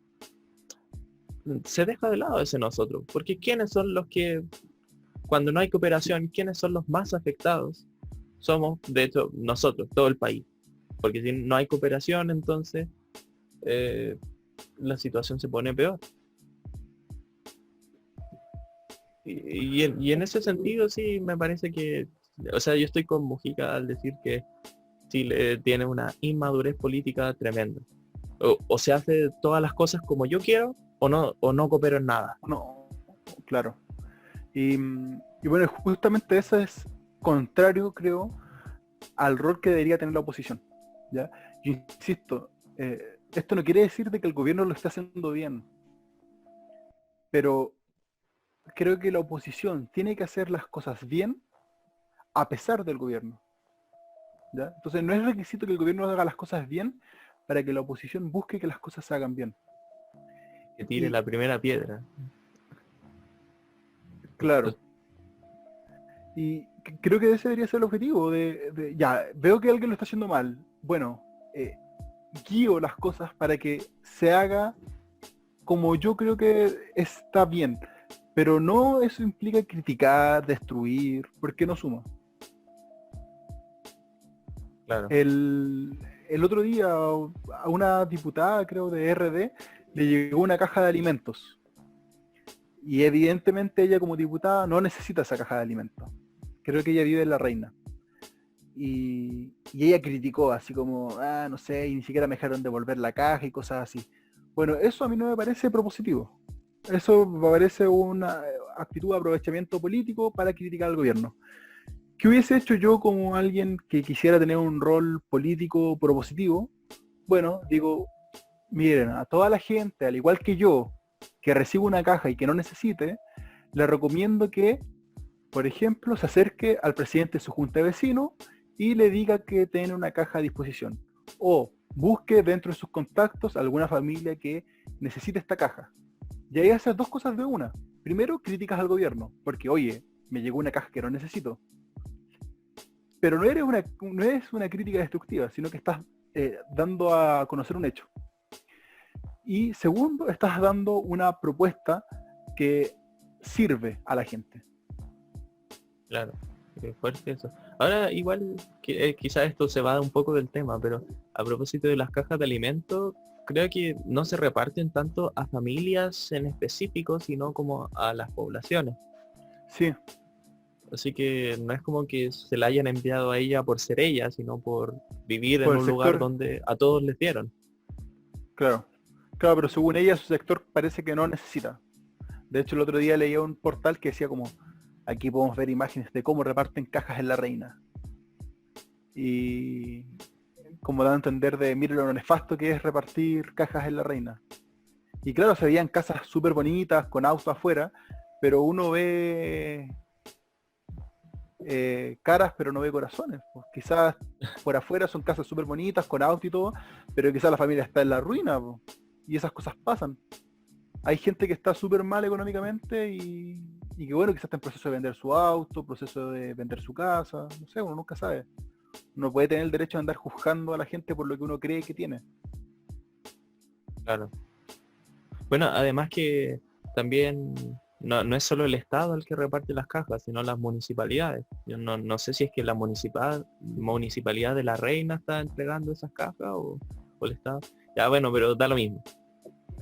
se deja de lado ese nosotros, porque ¿quiénes son los que, cuando no hay cooperación, quiénes son los más afectados? Somos, de hecho, nosotros, todo el país, porque si no hay cooperación, entonces la situación se pone peor. Y en ese sentido sí me parece que, o sea, yo estoy con Mujica al decir que Chile tiene una inmadurez política tremenda. O se hace todas las cosas como yo quiero, o no coopero en nada. No, claro. Y bueno, justamente eso es contrario, creo, al rol que debería tener la oposición. ¿Ya? Yo insisto, esto no quiere decir de que el gobierno lo esté haciendo bien, pero creo que la oposición tiene que hacer las cosas bien a pesar del gobierno. ¿Ya? Entonces no es requisito que el gobierno haga las cosas bien para que la oposición busque que las cosas se hagan bien. Que tire la primera piedra. Claro. Y creo que ese debería ser el objetivo ya, veo que alguien lo está haciendo mal. Bueno, guío las cosas para que se haga como yo creo que está bien. Pero no eso implica criticar, destruir, porque no suma. Claro. El otro día a una diputada, creo, de RD, le llegó una caja de alimentos. Y evidentemente ella como diputada no necesita esa caja de alimentos. Creo que ella vive en La Reina. Y ella criticó así como, no sé, y ni siquiera me dejaron devolver la caja y cosas así. Bueno, eso a mí no me parece propositivo. Eso me parece una actitud de aprovechamiento político para criticar al gobierno. ¿Qué hubiese hecho yo como alguien que quisiera tener un rol político propositivo? Bueno, digo, miren, a toda la gente, al igual que yo, que recibe una caja y que no necesite, le recomiendo que, por ejemplo, se acerque al presidente de su junta de vecinos y le diga que tiene una caja a disposición. O busque dentro de sus contactos alguna familia que necesite esta caja. Y ahí haces dos cosas de una. Primero, criticas al gobierno, porque, oye, me llegó una caja que no necesito. Pero no es una crítica destructiva, sino que estás dando a conocer un hecho. Y segundo, estás dando una propuesta que sirve a la gente. Claro, qué fuerte eso. Ahora igual quizás esto se va un poco del tema, pero a propósito de las cajas de alimentos, creo que no se reparten tanto a familias en específico, sino como a las poblaciones. Sí. Así que no es como que se la hayan enviado a ella por ser ella, sino por vivir Por en el un lugar sector. donde a todos les dieron. Claro, pero según ella su sector parece que no necesita. De hecho el otro día leía un portal que decía como, aquí podemos ver imágenes de cómo reparten cajas en La Reina. Y como da a entender de, mire lo nefasto que es repartir cajas en La Reina. Y claro, se veían casas súper bonitas, con autos afuera, pero uno ve caras pero no ve corazones. Pues quizás por afuera son casas súper bonitas, con auto y todo, pero quizás la familia está en la ruina, pues, y esas cosas pasan. Hay gente que está súper mal económicamente y que bueno, quizás está en proceso de vender su auto, proceso de vender su casa, no sé, uno nunca sabe. Uno puede tener el derecho de andar juzgando a la gente por lo que uno cree que tiene. Claro. Bueno, además que también no es solo el Estado el que reparte las cajas, sino las municipalidades. Yo no sé si es que la municipalidad de La Reina está entregando esas cajas o el Estado. Ya bueno, pero da lo mismo.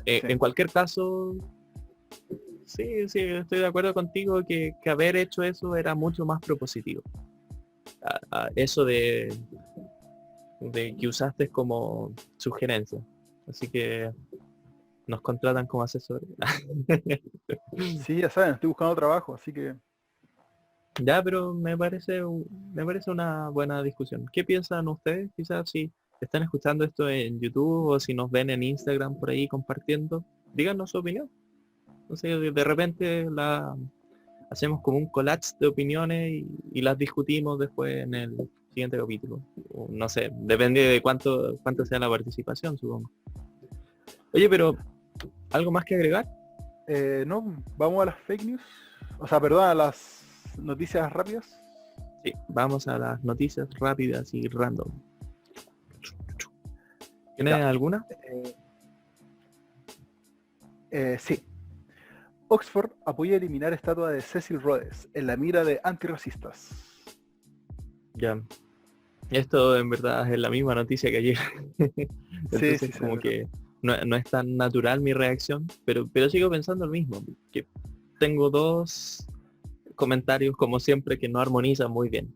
Sí. En cualquier caso, sí, estoy de acuerdo contigo que haber hecho eso era mucho más propositivo. Eso de que usaste como sugerencia. Así que nos contratan como asesores. Sí, ya saben, estoy buscando trabajo, así que Ya, pero me parece una buena discusión. ¿Qué piensan ustedes? Quizás si están escuchando esto en YouTube o si nos ven en Instagram por ahí compartiendo, díganos su opinión. No sé, de repente hacemos como un collage de opiniones y las discutimos después en el siguiente capítulo. O no sé, depende de cuánto sea la participación, supongo. Oye, pero ¿algo más que agregar? no, vamos a las fake news. O sea, perdón, a las noticias rápidas. Sí, vamos a las noticias rápidas y random. ¿Tienes Ya. alguna? Sí. Oxford apoya eliminar estatua de Cecil Rhodes en la mira de antirracistas. Ya. Esto en verdad es la misma noticia que ayer. Entonces Sí, como que no es tan natural mi reacción, pero sigo pensando lo mismo, que tengo dos comentarios como siempre que no armonizan muy bien.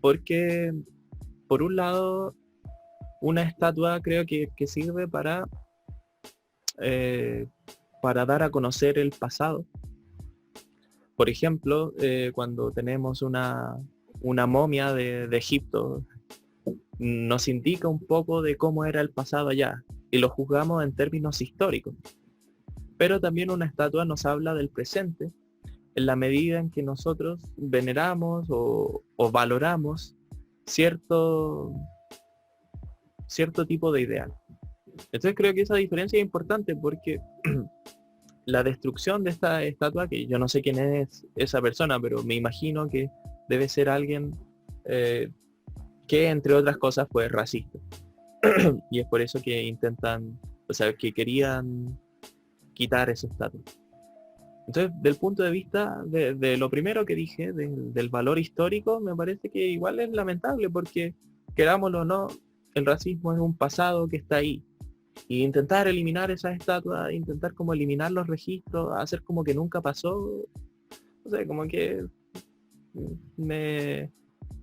Porque por un lado una estatua creo que sirve eh, para dar a conocer el pasado. Por ejemplo, cuando tenemos una momia de Egipto, nos indica un poco de cómo era el pasado allá y lo juzgamos en términos históricos. Pero también una estatua nos habla del presente en la medida en que nosotros veneramos o valoramos cierto tipo de ideal. Entonces creo que esa diferencia es importante porque la destrucción de esta estatua, que yo no sé quién es esa persona, pero me imagino que debe ser alguien que entre otras cosas fue racista. Y es por eso que intentan, o sea, que querían quitar esa estatua. Entonces, del punto de vista de lo primero que dije, del valor histórico, me parece que igual es lamentable porque, querámoslo o no, el racismo es un pasado que está ahí. Y intentar eliminar esas estatuas, intentar como eliminar los registros, hacer como que nunca pasó, no sé, como que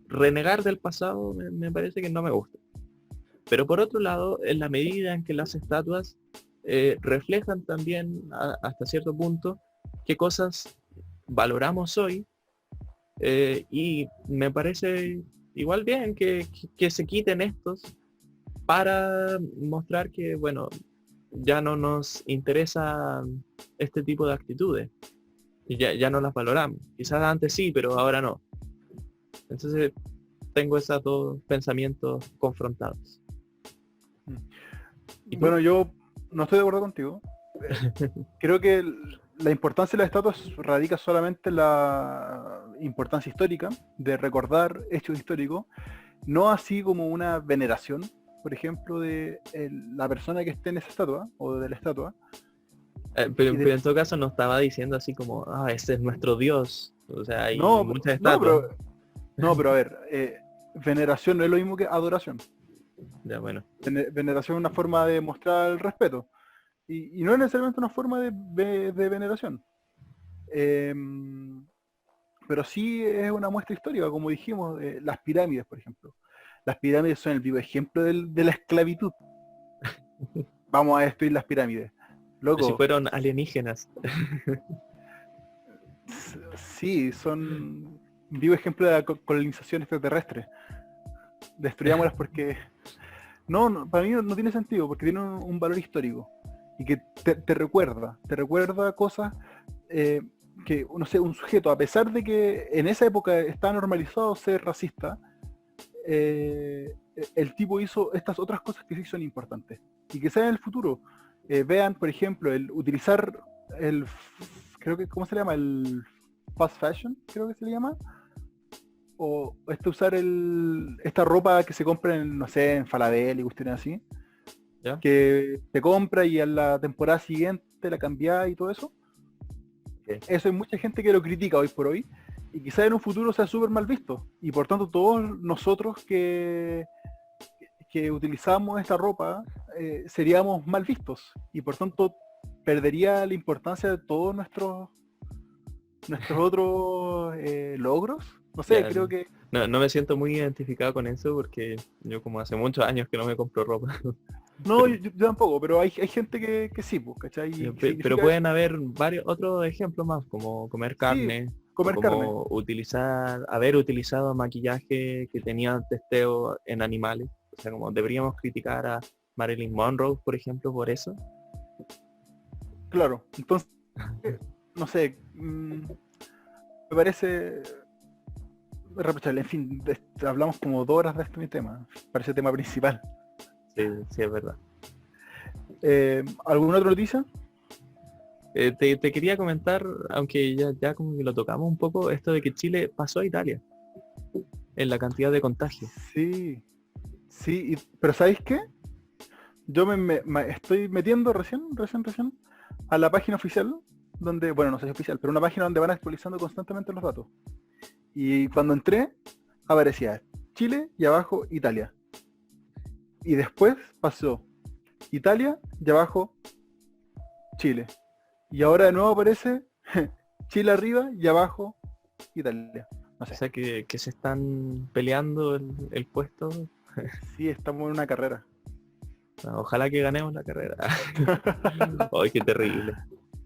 renegar del pasado me parece que no me gusta. Pero por otro lado, en la medida en que las estatuas reflejan también hasta cierto punto qué cosas valoramos hoy, y me parece igual bien que se quiten estos para mostrar que, bueno, ya no nos interesa este tipo de actitudes y ya no las valoramos. Quizás antes sí, pero ahora no. Entonces tengo esos dos pensamientos confrontados. ¿Y tú? Bueno, yo no estoy de acuerdo contigo. Creo que la importancia de las estatuas radica solamente en la importancia histórica de recordar hechos históricos, no así como una veneración, por ejemplo, de la persona que esté en esa estatua o de la estatua. Pero, Y de- pero en todo caso no estaba diciendo así como, este es nuestro Dios. O sea, hay no, muchas no, estatuas. pero a ver, veneración no es lo mismo que adoración. Ya, bueno. Veneración es una forma de mostrar el respeto. Y no es necesariamente una forma de veneración. Pero sí es una muestra histórica, como dijimos, las pirámides, por ejemplo. Las pirámides son el vivo ejemplo de la esclavitud. Vamos a destruir las pirámides. Si Loco, fueron alienígenas. sí, son un vivo ejemplo de la colonización extraterrestre. Destruyámoslas porque... No, para mí no tiene sentido, porque tiene un valor histórico. Y que te recuerda cosas que, no sé, un sujeto, a pesar de que en esa época está normalizado ser racista, el tipo hizo estas otras cosas que sí son importantes. Y que sea en el futuro. Vean, por ejemplo, el utilizar creo que, ¿cómo se llama? El fast fashion, creo que se le llama. O usar esta ropa que se compra en, no sé, en Falabella y cuestiones así. ¿Ya? Que te compra y a la temporada siguiente la cambia y todo eso. Ok. Eso hay mucha gente que lo critica hoy por hoy y quizás en un futuro sea súper mal visto y por tanto todos nosotros que utilizamos esta ropa seríamos mal vistos y por tanto perdería la importancia de todos nuestros otros logros. No sé, Ya, creo que no me siento muy identificado con eso porque yo como hace muchos años que no me compro ropa. no, Pero, yo tampoco, pero hay gente que sí, pues, ¿cachai? Y que pero significa pueden haber varios otros ejemplos más, como comer sí, carne, o comer carne. como haber utilizado maquillaje que tenía testeo en animales. O sea, como deberíamos criticar a Marilyn Monroe, por ejemplo, por eso. Claro, entonces, no sé, me parece reprochable. En fin, hablamos como 2 horas de este tema, parece tema principal. Sí, sí, es verdad. ¿Alguna otra noticia? Te quería comentar, aunque ya como que lo tocamos un poco, esto de que Chile pasó a Italia en la cantidad de contagios. Sí, sí, pero ¿sabéis qué? Yo me estoy metiendo recién a la página oficial, donde, bueno, no sé si es oficial, pero una página donde van actualizando constantemente los datos. Y cuando entré, aparecía Chile y abajo Italia. Y después pasó Italia y abajo Chile. Y ahora de nuevo aparece Chile arriba y abajo Italia. No O sé, sea que se están peleando el puesto. sí, estamos en una carrera. Ojalá que ganemos la carrera. Ay, qué terrible.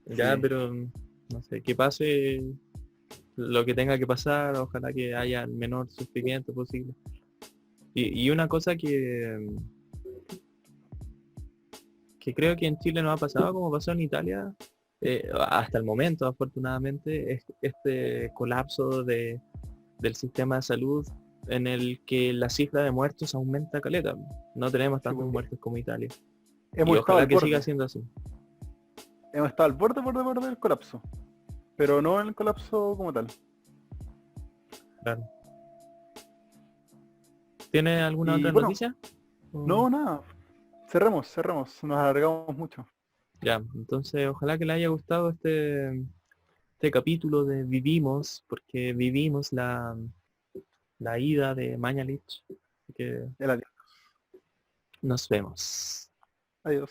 Ya, Sí. pero no sé, que pase lo que tenga que pasar, ojalá que haya el menor sufrimiento posible. Y una cosa que creo que en Chile no ha pasado como pasó en Italia, hasta el momento, afortunadamente, es este colapso del sistema de salud en el que la cifra de muertos aumenta caleta. No tenemos Sí, tantos porque muertos como Italia. Y hemos estado ojalá al que siga borde. siendo así. Hemos estado al borde del colapso. Pero no en el colapso como tal. Claro. ¿Tiene alguna Y otra bueno, noticia? O- no, nada. Cerremos. Nos alargamos mucho. Ya, entonces ojalá que le haya gustado este capítulo de Vivimos, porque vivimos la ida de Mañalich. Así que El adiós. nos vemos. Adiós.